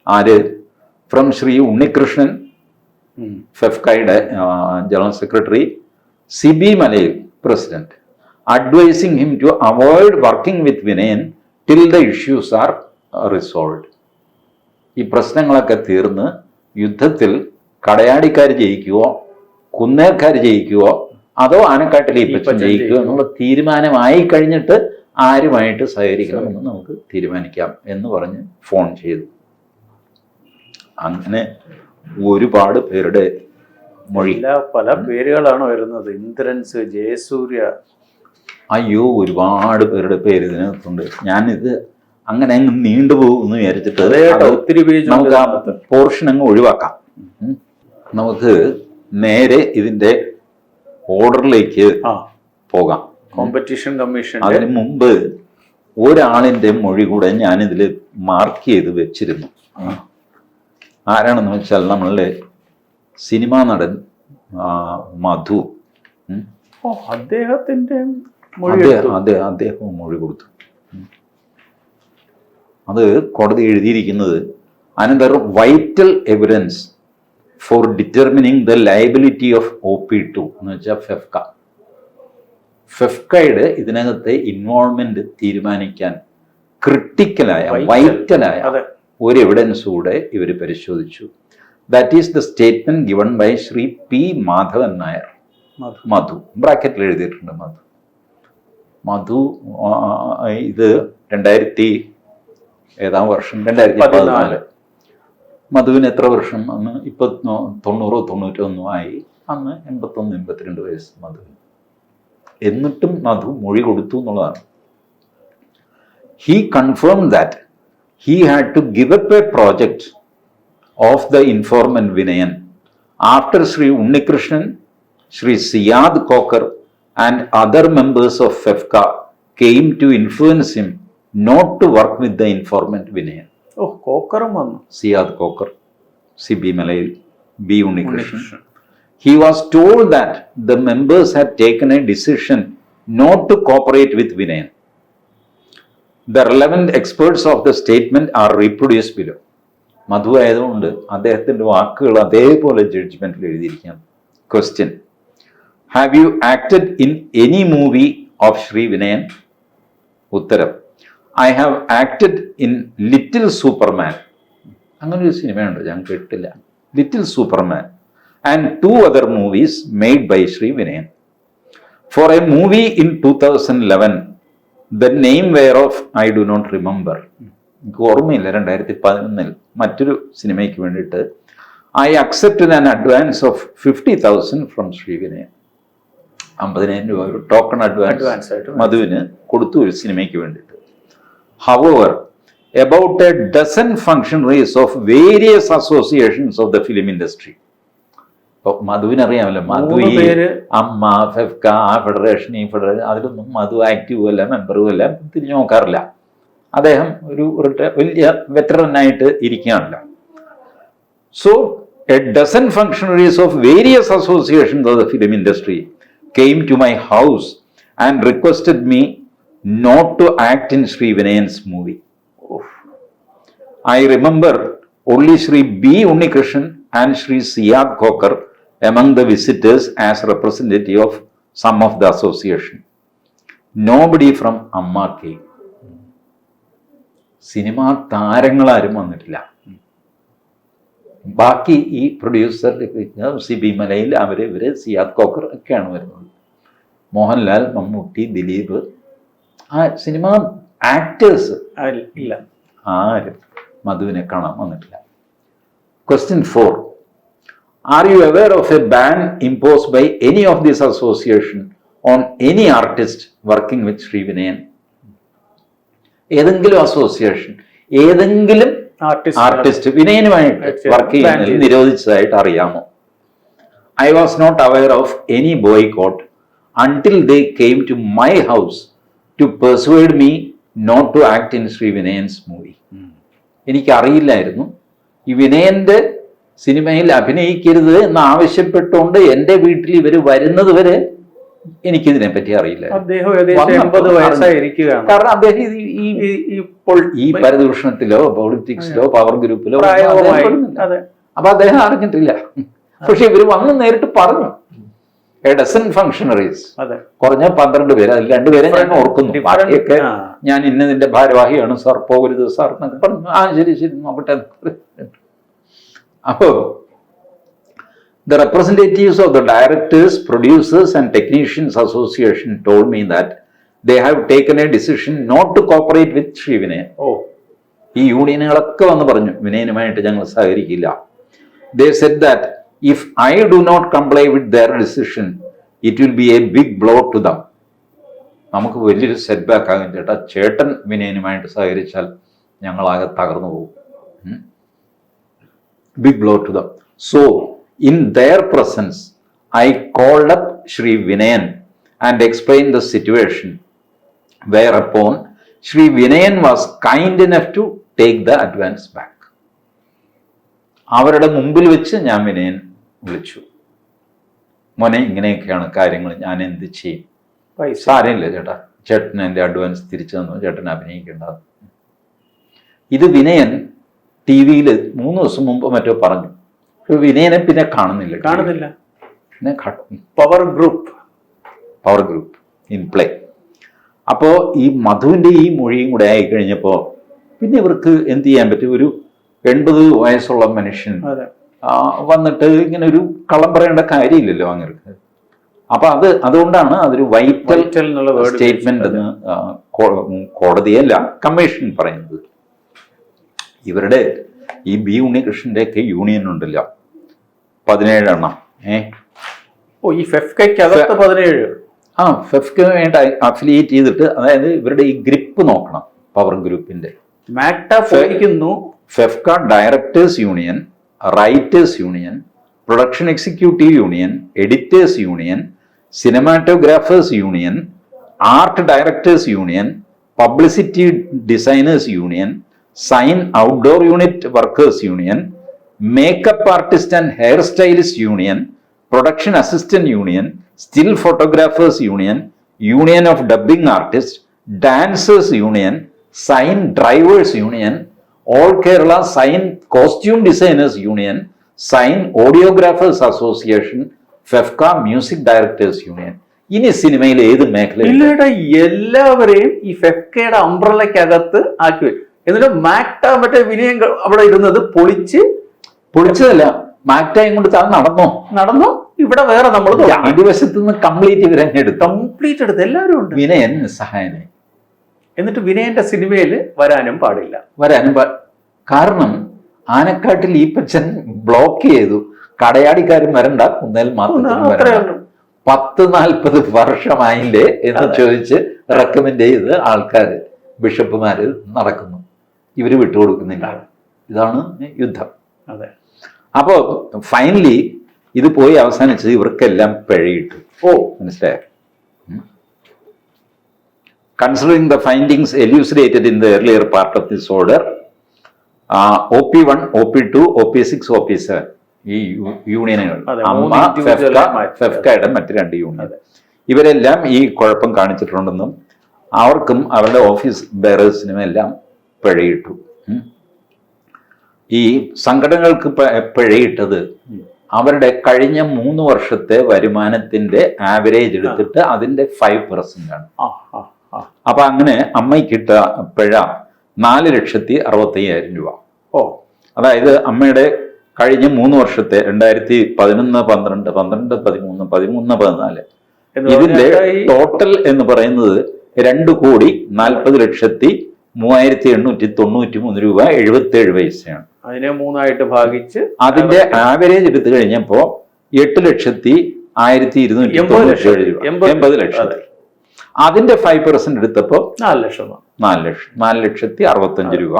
ആര്? ഫ്രം ശ്രീ ഉണ്ണികൃഷ്ണൻ, ഫെഫ്കയുടെ general secretary, Sibi Malayil president, advising him to avoid working with Vinayan till the issues are resolved. ഈ പ്രശ്നങ്ങളൊക്കെ തീർന്ന് യുദ്ധത്തിൽ കടയാടിക്കാർ ജയിക്കുവോ കുന്നേൽക്കാർ ജയിക്കുവോ അതോ ആനക്കാട്ടിലീപ്പച്ചൻ ജയിക്കുവോ എന്നുള്ള തീരുമാനമായി കഴിഞ്ഞിട്ട് ആരുമായിട്ട് സഹകരിക്കണമെന്ന് നമുക്ക് തീരുമാനിക്കാം എന്ന് പറഞ്ഞ് ഫോൺ ചെയ്തു. അങ്ങനെ ഒരുപാട് പേരുടെ മൊഴി, പല പേരുകളാണ് വരുന്നത്. ഇന്ദ്രൻസ്, ജയസൂര്യ, അയ്യോ ഒരുപാട് പേരുടെ പേര് ഇതിനകത്തുണ്ട്. ഞാനിത് അങ്ങനെ അങ്ങ് നീണ്ടുപോകുമെന്ന് വിചാരിച്ചിട്ട് ഒത്തിരി നമുക്ക് ആ പോർഷൻ അങ്ങ് ഒഴിവാക്കാം. നമുക്ക് നേരെ ഇതിന്റെ ഓർഡറിലേക്ക് പോകാം. Competition commission. അതിന് മുമ്പ് ഒരാളിന്റെ മൊഴി കൂടെ ഞാനിതിൽ മാർക്ക് ചെയ്ത് വെച്ചിരുന്നു. ആരാണെന്ന് വെച്ചാൽ നമ്മളുടെ സിനിമാ നടൻ മധു. അദ്ദേഹം മൊഴി കൊടുത്തു. അത് കോടതി എഴുതിയിരിക്കുന്നത് another vital evidence four determining the liability of OP2 എന്ന് വെച്ചാൽ ഫെഫ്കയുടെ ഇതിനകത്തെ ഇൻവോൾവ്മെന്റ് തീരുമാനിക്കാൻ ക്രിട്ടിക്കലായ വൈറ്റലായ ഒരു എവിഡൻസ് കൂടെ ഇവർ പരിശോധിച്ചു. That is the statement given by Sri P. Madhavan Nair. Madhu ബ്രാക്കറ്റിൽ എഴുതിയിട്ടുണ്ട്. മധു ഇത് 2014 മധുവിന് എത്ര വർഷം? അന്ന് ഇപ്പൊ 90-91 ആയി. അന്ന് 81-82 വയസ്സ് മധുവിന്. എന്നിട്ടും മധു മൊഴി കൊടുത്തു എന്നുള്ളതാണ്. He confirmed that he had to give up a project of the informant Vinayan after Sri Unnikrishnan, Sri Siyad Kokar and other members of FEFCA came to influence him not to work with the informant Vinayan. കോക്കറും വന്നു. Siyad cocker, Sibi Malayil, B. Unnikrishnan. He was told that the members had taken a decision not to cooperate with Vinayan. The relevant experts of the statement are reproduced below. മധു ആയതുകൊണ്ട് അദ്ദേഹത്തിൻ്റെ വാക്കുകൾ അതേപോലെ ജഡ്ജ്മെന്റിൽ എഴുതിയിരിക്കാം. Question: have you acted in any movie of Sri Vinayan? ഉത്തരം, I have acted in Little Superman. അങ്ങനെ ഒരു സിനിമയുണ്ട്, ഞാൻ കേട്ടില്ല. Little Superman and 2 other movies made by Sri Vinayan. For a movie in 2011, the name whereof I do not remember. എനിക്ക് ഓർമ്മയില്ല. 2011 മറ്റൊരു സിനിമയ്ക്ക് വേണ്ടിയിട്ട് I accepted an advance of 50,000 from Shri Vinayan. 50,000 രൂപ ഒരു ടോക്കൺ അഡ്വാൻസ് മധുവിന് കൊടുത്തു ഒരു സിനിമയ്ക്ക് വേണ്ടിയിട്ട്. However, about a dozen functionaries of various associations of the film industry. ഇപ്പൊ മധുവിനറിയാമല്ലോ, മധു ഈ അമ്മ, ഫെഫ്ക, ആ ഫെഡറേഷൻ, ഈ ഫെഡറേഷൻ, അതിലൊന്നും മധു ആക്റ്റീവും അല്ല, മെമ്പറും അല്ല, തിരിഞ്ഞു നോക്കാറില്ല. അദ്ദേഹം ഒരു വലിയ വെറ്ററനായിട്ട് ഇരിക്കുകയാണല്ലോ. So a dozen functionaries of various associations of the film industry came to my house and requested me not to act in Sri Vinayan's movie. I remember only Sri B. Unnikrishnan and Sri Siyad Kokar among the visitors as representative of some of the association. Nobody from Amma came. Cinema താരങ്ങളാരും വന്നിട്ടില്ല. ബാക്കി ഈ producer C B മലയിൽ ഇവര് Siyad cocker ഒക്കെയാണ് വരുന്നത്. മോഹൻലാൽ, മമ്മൂട്ടി, ദിലീപ്, ആ cinema actors ഇല്ല, ആരും മധുവിനെ കാണാൻ വന്നിട്ടില്ല. Question 4. Are you aware of a ban imposed by any of this association on any artist working with Sri Vinayan? ഏതെങ്കിലും അസോസിയേഷൻ ഏതെങ്കിലും ആർട്ടിസ്റ്റ് വിനയനുമായിട്ട് വർക്ക് ചെയ്യുന്നതിൽ നിരോധിച്ചതായിട്ട് അറിയാമോ? I was not aware of any boycott until they came to my house to persuade me not to act in Sri Vinayan's movie. എനിക്കറിയില്ലായിരുന്നു ഈ വിനയന്റെ സിനിമയിൽ അഭിനയിക്കരുത് എന്ന് ആവശ്യപ്പെട്ടുകൊണ്ട് എൻ്റെ വീട്ടിൽ ഇവർ വരുന്നത് വരെ എനിക്കിതിനെ പറ്റി അറിയില്ല. കാരണം അദ്ദേഹം ഈ പരദൂഷണത്തിലോ പൊളിറ്റിക്സിലോ പവർ ഗ്രൂപ്പിലോ അപ്പൊ അദ്ദേഹം അറിഞ്ഞിട്ടില്ല. പക്ഷെ ഇവര് വന്ന് നേരിട്ട് പറഞ്ഞു. എ ഡസൻ ഫങ്ഷണറീസ്, കുറഞ്ഞ 12 പേര്, അതിൽ 2 പേരെ ഞാൻ ഓർക്കുന്നു. ബാക്കിയൊക്കെ ഞാൻ ഇന്നതിന്റെ ഭാരവാഹിയാണ് സാർ, പോകരുത് സാർ എന്നൊക്കെ പറഞ്ഞു. ആ ശരി ശരി നോക്കട്ടെ. അപ്പോ the representatives of the directors, producers and technicians association told me that they have taken a decision not to cooperate with Sri Vinayan. ഈ യൂണിയനുകളൊക്കെ വന്ന് പറഞ്ഞു വിനയനുമായിട്ട് ഞങ്ങൾ സഹകരിക്കില്ല. They said that if I do not comply with their decision, it will be a big blow to them. നമുക്ക് വലിയൊരു set back ആകും ചേട്ടാ, ചേട്ടൻ വിനയനുമായിട്ട് സഹകരിച്ചാൽ ഞങ്ങളാകെ തകർന്നു പോകും. Big blow to them. So in their presence, I called up Sri Vinayan and explained the situation, whereupon Sri Vinayan was kind enough to take the advance back. അവരുടെ മുമ്പിൽ വെച്ച് ഞാൻ വിനയൻ വിളിച്ചു, മോനെ ഇങ്ങനെയൊക്കെയാണ് കാര്യങ്ങൾ, ഞാൻ എന്ത് ചെയ്യും? സാരമില്ല ചേട്ടാ, ചേട്ടൻ എൻ്റെ അഡ്വാൻസ് തിരിച്ചു തന്നു, ചേട്ടൻ അഭിനയിക്കേണ്ട. ഇത് വിനയൻ ടി വിയിൽ 3 ദിവസം മുമ്പ് മറ്റോ പറഞ്ഞു. വിനയനെ പിന്നെ കാണുന്നില്ല. Power group in play. അപ്പോ ഈ മധുവിന്റെ ഈ മൊഴിയും കൂടെ ആയി കഴിഞ്ഞപ്പോ പിന്നെ ഇവർക്ക് എന്ത് ചെയ്യാൻ പറ്റും? ഒരു 80 വയസ്സുള്ള മനുഷ്യൻ വന്നിട്ട് ഇങ്ങനെ ഒരു കള്ളം പറയേണ്ട കാര്യമില്ലല്ലോ അങ്ങർക്ക്. അപ്പൊ അതുകൊണ്ടാണ് അതൊരു വൈറ്റൽ സ്റ്റേറ്റ്മെന്റ് എന്ന് കോടതിയല്ല കമ്മീഷൻ പറയുന്നത്. ഇവരുടെ ഈ ബി ഉണ്ണികൃഷ്ണന്റെ ഒക്കെ യൂണിയൻ ഉണ്ടല്ലോ, 17 എണ്ണം. ഈ ഫെഫ്കയ്ക്കകത്ത് 17. ഫെഫ്ക വേണ്ടി അഫിലിയേറ്റ് ചെയ്തിട്ട്, അതായത് ഇവരുടെ ഈ ഗ്രിപ്പ് നോക്കണം. പവർ ഗ്രൂപ്പിന്റെ FEFKA directors union, writers union, production executive union, editors union, cinematographers union, art directors union, publicity designers union, cine outdoor unit workers union, makeup artist and hair stylist union, production assistant union, still photographers union, union of dubbing artist, dancers union, cine drivers union, all Kerala cine costume designers union, cine audiographers association, FEFKA music directors union. ഇനി സിനിമയിൽ ഏത് മേഖല ഇല്ലേട്ടാ, എല്ലാവരെയും ഈ ഫെഫ്കയുടെ അംബ്രലയ്ക്കകത്ത് ആക്കി. എന്നിട്ട് മാക്ട മറ്റേ വിനയം അവിടെ ഇരുന്നത് പൊളിച്ചതല്ല, മാക്ടയും കൊണ്ട് താൻ നടന്നോ. ഇവിടെ വേറെ നമ്മൾ ആദിവശത്ത് നിന്ന് കംപ്ലീറ്റ് ഇവരെടുത്തു, കംപ്ലീറ്റ് എടുത്ത് എല്ലാവരും ഉണ്ട്. വിനയൻ സഹായനെ. എന്നിട്ട് വിനയന്റെ സിനിമയിൽ വരാനും പാടില്ല. കാരണം ആനക്കാട്ടിൽ ഈ പച്ചൻ ബ്ലോക്ക് ചെയ്തു, കടയാടിക്കാരും വരണ്ട, കുന്നേൽ മാത്രം 10-40 വർഷമായില്ലേ എന്ന് ചോദിച്ച് റെക്കമെൻഡ് ചെയ്ത് ആൾക്കാർ ബിഷപ്പുമാര് നടക്കുന്നു, ഇവര് വിട്ടുകൊടുക്കുന്നില്ല. ഇതാണ് യുദ്ധം. അതെ. അപ്പോ ഫൈനലി ഇത് പോയി അവസാനിച്ചത് ഇവർക്കെല്ലാം പിഴയിട്ടു. മനസ്സിലായോ? Considering the findings elucidated in the earlier part of this order, OP1, OP2, OP6, OP7 ഈ യൂണിയനുകൾ, അമ്മ, ഫെഫ്കയുടെ മറ്റ് 2 യൂണിയൻ, ഇവരെല്ലാം ഈ കുഴപ്പം കാണിച്ചിട്ടുണ്ടെന്നും അവർക്കും അവരുടെ ഓഫീസ് ബെയറേഴ്സിനും എല്ലാം പിഴയിട്ടു. ഈ സംഘടനകൾക്ക് പിഴയിട്ടത് അവരുടെ കഴിഞ്ഞ 3 വർഷത്തെ വരുമാനത്തിന്റെ ആവറേജ് എടുത്തിട്ട് അതിന്റെ 5% ആണ്. അപ്പൊ അങ്ങനെ അമ്മയ്ക്കിട്ട പിഴ 4,65,000 രൂപ. അതായത് അമ്മയുടെ കഴിഞ്ഞ 3 വർഷത്തെ 2011, 12, 12, 13, 13, 14 ഇതിന്റെ ടോട്ടൽ എന്ന് പറയുന്നത് 2,40,30,3893 രൂപ 77 പൈസയാണ്. അതിനെ 3ആയിട്ട് ഭാഗിച്ച് അതിന്റെ ആവറേജ് എടുത്തു കഴിഞ്ഞപ്പോ 8,01,297 രൂപ, 80 ലക്ഷം. അതിന്റെ 5% എടുത്തപ്പോ 4,65,000 രൂപ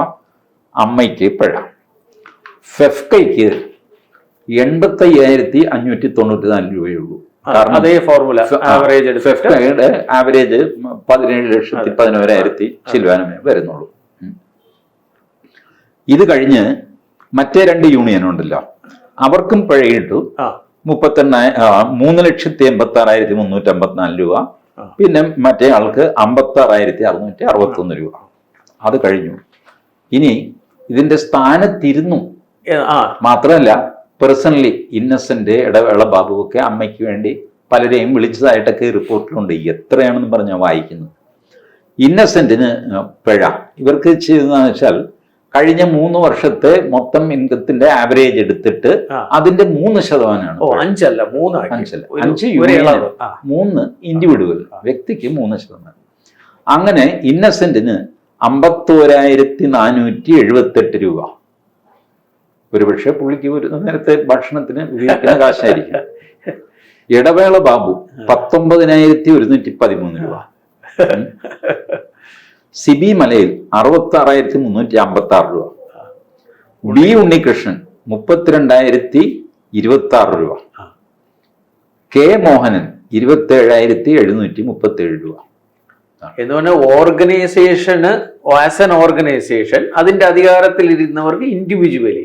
അമ്മയ്ക്ക് പിഴ. ഫെഫ്കയ്ക്ക് 85,594 രൂപയുള്ളൂ. അതേ ഫോർമുല ഫെഫ്കയുടെ ആവറേജ് 17,11,000 ചില്ലുവാനമേ വരുന്നുള്ളൂ. ഇത് കഴിഞ്ഞ് മറ്റേ 2 യൂണിയൻ ഉണ്ടല്ലോ, അവർക്കും പിഴയിട്ടു 3,86,354 രൂപ. പിന്നെ മറ്റേ ആൾക്ക് 56,661 രൂപ. അത് കഴിഞ്ഞു. ഇനി ഇതിന്റെ സ്ഥാനത്തിരുന്നു. മാത്രമല്ല പേഴ്സണലി ഇന്നസെന്റ്, ഇടവേള ബാബുവൊക്കെ അമ്മയ്ക്ക് വേണ്ടി പലരെയും വിളിച്ചതായിട്ടൊക്കെ റിപ്പോർട്ടിലുണ്ട്. എത്രയാണെന്ന് പറഞ്ഞാൽ വായിക്കുന്നത്. ഇന്നസെന്റിന് പിഴ ഇവർക്ക് ചെയ്തതെന്ന് വെച്ചാൽ കഴിഞ്ഞ 3 വർഷത്തെ മൊത്തം ഇൻകത്തിന്റെ ആവറേജ് എടുത്തിട്ട് അതിന്റെ 3%. 5 യൂണിയൻ, 3 ഇൻഡിവിഡ്വൽ വ്യക്തിക്ക് 3%. അങ്ങനെ ഇന്നസെന്റിന് 51,478 രൂപ. ഒരുപക്ഷെ പുള്ളിക്ക് ഒരു നേരത്തെ ഭക്ഷണത്തിന് ഉപയോഗിക്കുന്ന കാശായിരിക്കും. ഇടവേള ബാബു 19,113 രൂപ. സിബി മലയിൽ 66,356 രൂപ. ബി ഉണ്ണികൃഷ്ണൻ 32,026 രൂപ. കെ മോഹനൻ 27,737 രൂപ. എന്ന് പറഞ്ഞാൽ ഓർഗനൈസേഷന് ആസ് എൻ ഓർഗനൈസേഷൻ അതിന്റെ അധികാരത്തിൽ ഇരുന്നവർക്ക് ഇൻഡിവിജ്വലി,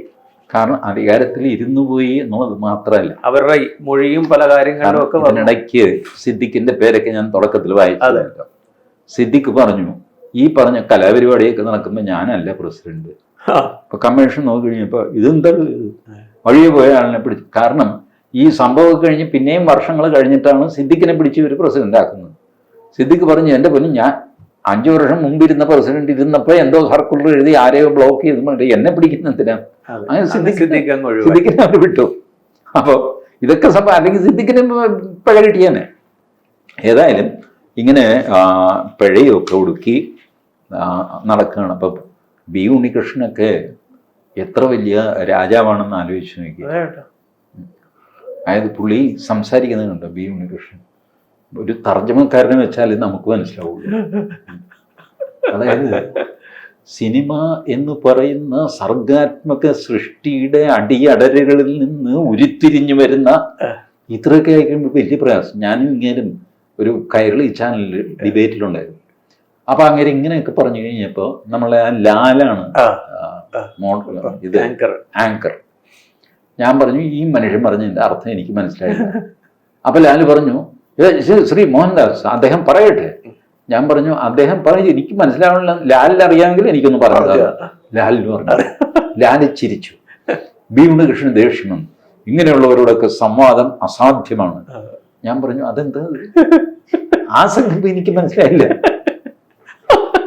കാരണം അധികാരത്തിൽ ഇരുന്നു പോയി എന്നുള്ളത് മാത്രമല്ല അവരുടെ മൊഴിയും പല കാര്യങ്ങളും ഒക്കെ. അതിനിടയ്ക്ക് സിദ്ദിഖിന്റെ പേരൊക്കെ ഞാൻ തുടക്കത്തിൽ വായിച്ചല്ലോ. സിദ്ദിഖ് പറഞ്ഞു, ഈ പറഞ്ഞ കലാപരിപാടിയൊക്കെ നടക്കുമ്പോൾ ഞാനല്ല പ്രസിഡന്റ്. ഇപ്പൊ കമ്മീഷൻ നോക്കി കഴിഞ്ഞപ്പോ ഇതെന്താ വഴിയെ പോയ ആളിനെ പിടിച്ചു. കാരണം ഈ സംഭവം കഴിഞ്ഞ് പിന്നെയും വർഷങ്ങൾ കഴിഞ്ഞിട്ടാണ് സിദ്ദിഖിനെ പിടിച്ച് ഇവർ പ്രസിഡന്റ് ആക്കുന്നത്. സിദ്ദിഖ് പറഞ്ഞു, എന്റെ പൊന്നു, ഞാൻ 5 വർഷം മുമ്പ് ഇരുന്ന പ്രസിഡന്റ് ഇരുന്നപ്പോ എന്തോ സർക്കുലർ എഴുതി ആരെയോ ബ്ലോക്ക് ചെയ്ത് എന്നെ പിടിക്കുന്നതിനാ. അങ്ങനെ സിദ്ദിഖിനെ അവർ വിട്ടു. അപ്പൊ ഇതൊക്കെ സംഭവം, അല്ലെങ്കിൽ സിദ്ദിഖിന് പിഴ കിട്ടിയാനെ. ഏതായാലും ഇങ്ങനെ പിഴയൊക്കെ ഒടുക്കി നടക്കുകയാണ്. അപ്പൊ ബി ഉണ്ണികൃഷ്ണനൊക്കെ എത്ര വലിയ രാജാവാണെന്ന് ആലോചിച്ച് നോക്കി. അതായത് പുള്ളി സംസാരിക്കുന്നുണ്ട് ബി ഉണ്ണികൃഷ്ണൻ. ഒരു തർജ്ജമക്കാരനെ വെച്ചാൽ നമുക്ക് മനസ്സിലാവുള്ളൂ. അതായത് സിനിമ എന്ന് പറയുന്ന സർഗാത്മക സൃഷ്ടിയുടെ അടിയടരുകളിൽ നിന്ന് ഉരുത്തിരിഞ്ഞു വരുന്ന ഇത്രയൊക്കെ ആയിരിക്കുമ്പോൾ വലിയ പ്രയാസം. ഞാനും ഇങ്ങേരും ഒരു കൈരളി ചാനലിൽ ഡിബേറ്റിലുണ്ടായിരുന്നു. അപ്പൊ അങ്ങനെ ഇങ്ങനെയൊക്കെ പറഞ്ഞു കഴിഞ്ഞപ്പോ നമ്മളെ ആ ലാലാണ് ഇത് ആങ്കർ. ഞാൻ പറഞ്ഞു, ഈ മനുഷ്യൻ പറഞ്ഞതിന്റെ അർത്ഥം എനിക്ക് മനസ്സിലായില്ല. അപ്പൊ ലാല് പറഞ്ഞു, ശ്രീ മോഹൻദാസ് അദ്ദേഹം പറയട്ടെ. ഞാൻ പറഞ്ഞു, അദ്ദേഹം പറഞ്ഞു എനിക്ക് മനസ്സിലാവണില്ല, ലാലിന് അറിയാമെങ്കിൽ എനിക്കൊന്ന് പറഞ്ഞത്. ലാലിന് പറഞ്ഞു. ലാല് ചിരിച്ചു. ബി ഉണ്ണികൃഷ്ണൻ ദേഷ്യം വന്നു. ഇങ്ങനെയുള്ളവരോടൊക്കെ സംവാദം അസാധ്യമാണ്. ഞാൻ പറഞ്ഞു അതെന്ത് ആ സംഗതി എനിക്ക് മനസ്സിലായില്ല.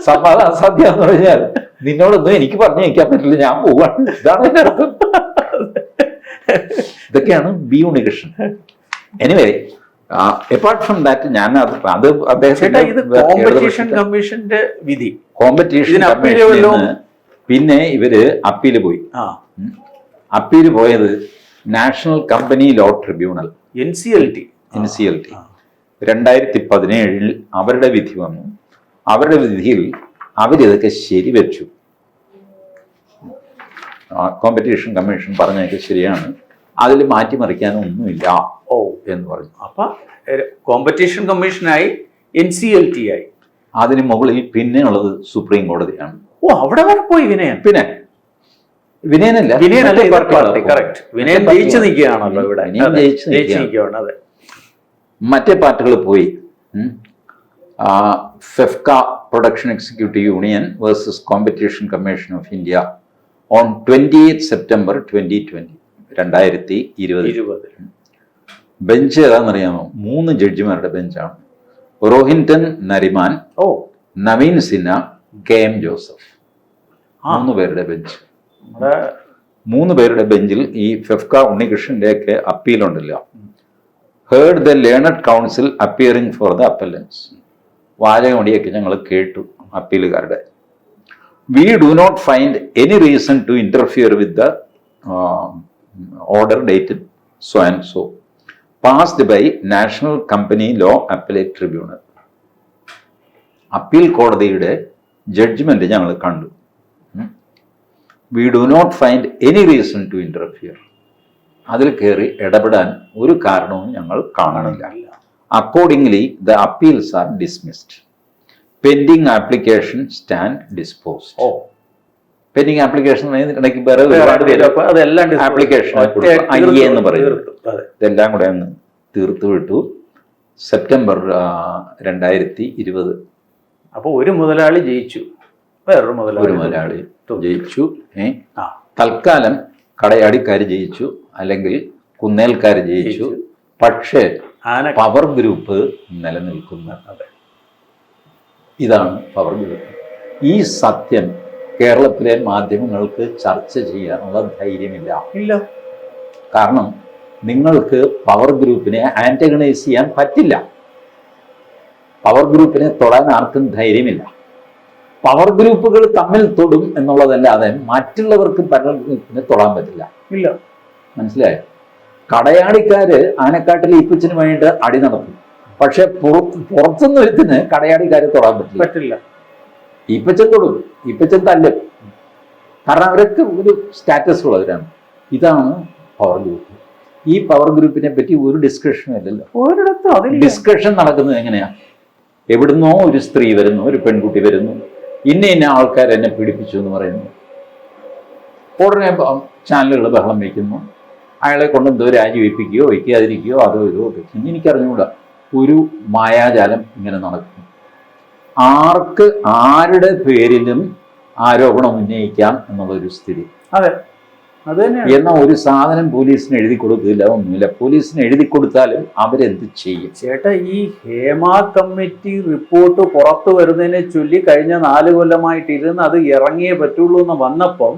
സംവാദം അസാധ്യം എന്ന് പറഞ്ഞാൽ നിന്നോടൊന്നും എനിക്ക് പറഞ്ഞു വയ്ക്കാൻ പറ്റില്ല, ഞാൻ പോവാണ്, ഇതാണ് എന്റെ അർത്ഥം. ഇതൊക്കെയാണ് B Unnikrishnan. Anyway apart from that ഞാൻ അത് അദ്ദേഹത്തിന്റെ കോമ്പറ്റീഷൻ കമ്മീഷന്റെ വിധി, കോമ്പറ്റീഷൻ കമ്മീഷനിൽ പിന്നെ ഇവര് അപ്പീല് പോയി. അപ്പീല് പോയത് national company law tribunal, NCLT. 2017 അവരുടെ വിധി വന്നു. അവരുടെ വിധിയിൽ അവരിതൊക്കെ ശരിവെച്ചു. കോമ്പറ്റീഷൻ കമ്മീഷൻ പറഞ്ഞതൊക്കെ ശരിയാണ്, അതിൽ മാറ്റിമറിക്കാനൊന്നുമില്ല എന്ന് പറഞ്ഞു. അപ്പൊ കോമ്പറ്റീഷൻ കമ്മീഷനായി, NCLT ആയി. അതിന് മുകളിൽ പിന്നെ ഉള്ളത് സുപ്രീം കോടതിയാണ്. അവിടെ വരെ പോയി വിനയൻ. പിന്നെ വിനയനല്ല, കറക്റ്റ്. വിനയൻ ജയിച്ചു നിൽക്കുകയാണല്ലോ ഇവിടെ, ജയിച്ചു നിൽക്കുകയാണ്. അതെ, മറ്റേ പാർട്ടികൾ പോയി. FEFKA production executive union versus competition commission of India on 28 September 2020. Bench ഏതാണെന്നറിയാമോ? 3 ജഡ്ജിമാരുടെ ബെഞ്ചാണ്. റോഹിൻടൺ നരിമാൻ, നവീൻ സിൻഹ, KM ജോസഫ്, 3 പേരുടെ ബെഞ്ച്. 3 പേരുടെ ബെഞ്ചിൽ ഈ ഫെഫ്ക ഉണ്ണികൃഷ്ണന്റെ ഒക്കെ അപ്പീലുണ്ടല്ലോ. Heard the learned counsel appearing for the appellants. വാചകമടിയൊക്കെ ഞങ്ങൾ കേട്ടു അപ്പീലുകാരുടെ. We do not find any reason to interfere with the order dated so and so passed by national company law appellate tribunal. Appeal കോടതിയുടെ judgment ഞങ്ങൾ കണ്ടു. We do not find any reason to interfere. അതിൽ കയറി ഇടപെടാൻ ഒരു കാരണവും ഞങ്ങൾ കാണണില്ല. Accordingly the appeals are dismissed. Pending application stand disposed. Pending application ഇടയ്ക്ക് വേറെ ഒരുപാട് പേര് ആപ്ലിക്കേഷൻ എന്ന് പറയുന്നത് ഇതെല്ലാം കൂടെ ഒന്ന് തീർത്തു വിട്ടു. സെപ്റ്റംബർ 2020. അപ്പോൾ ഒരു മുതലാളി ജയിച്ചു, വേറൊരു മുതലാളി ജയിച്ചു. തൽക്കാലം കടയാടിക്കാർ ജയിച്ചു, അല്ലെങ്കിൽ കുന്നേൽക്കാർ ജയിച്ചു. പക്ഷേ പവർ ഗ്രൂപ്പ് നിലനിൽക്കുന്ന, ഇതാണ് പവർ ഗ്രൂപ്പ്. ഈ സത്യം കേരളത്തിലെ മാധ്യമങ്ങൾക്ക് ചർച്ച ചെയ്യാനുള്ള ധൈര്യമില്ല. കാരണം നിങ്ങൾക്ക് പവർ ഗ്രൂപ്പിനെ ആന്റഗണൈസ് ചെയ്യാൻ പറ്റില്ല. പവർ ഗ്രൂപ്പിനെ തൊടാൻ ആർക്കും ധൈര്യമില്ല. പവർ ഗ്രൂപ്പുകൾ തമ്മിൽ തൊടും എന്നുള്ളതല്ലാതെ മറ്റുള്ളവർക്ക് പവർ ഗ്രൂപ്പിനെ തൊടാൻ പറ്റില്ല. മനസ്സിലായോ? കടയാടിക്കാര് ആനക്കാട്ടിൽ ഈപ്പച്ചിന് വേണ്ടിയിട്ട് അടി നടത്തും. പക്ഷെ പുറത്തുനിന്ന് ഒരുത്തിന് കടയാടിക്കാര് തൊടാൻ പറ്റില്ല. ഈപ്പച്ചൻ തൊടും, ഈപ്പച്ചൻ തല്ലും. കാരണം അവരൊക്കെ ഒരു സ്റ്റാറ്റസ് ഉള്ളവരാണ്. ഇതാണ് പവർ ഗ്രൂപ്പ്. ഈ പവർ ഗ്രൂപ്പിനെ പറ്റി ഒരു ഡിസ്കഷനും ഇല്ലല്ലോ. ഡിസ്കഷൻ നടക്കുന്നത് എങ്ങനെയാ? എവിടുന്നോ ഒരു സ്ത്രീ വരുന്നു, ഒരു പെൺകുട്ടി വരുന്നു, ഇന്ന ആൾക്കാർ എന്നെ പീഡിപ്പിച്ചു എന്ന് പറയുന്നു. ഉടനെ ചാനലുകൾ ബഹളം വയ്ക്കുന്നു. അയാളെ കൊണ്ട് എന്തോ രാജിവെപ്പിക്കുകയോ വയ്ക്കാതിരിക്കുകയോ അതോ ഇതോ വെക്കുന്നു. എനിക്കറിഞ്ഞുകൂടാ. ഒരു മായാജാലം ഇങ്ങനെ നടക്കും. ആർക്ക് ആരുടെ പേരിലും ആരോപണം ഉന്നയിക്കാം എന്നുള്ളൊരു സ്ഥിതി. എന്നാൽ ഒരു സാധനം പോലീസിന് എഴുതി കൊടുക്കില്ല, ഒന്നുമില്ല. പോലീസിന് എഴുതി കൊടുത്താലും അവരെന്ത് ചെയ്യും? ചേട്ടാ, ഈ ഹേമ കമ്മിറ്റി റിപ്പോർട്ട് പുറത്തു വരുന്നതിനെ ചൊല്ലി കഴിഞ്ഞ 4 കൊല്ലമായിട്ട് ഇരുന്ന് അത് ഇറങ്ങിയേ പറ്റുള്ളൂ എന്ന് വന്നപ്പം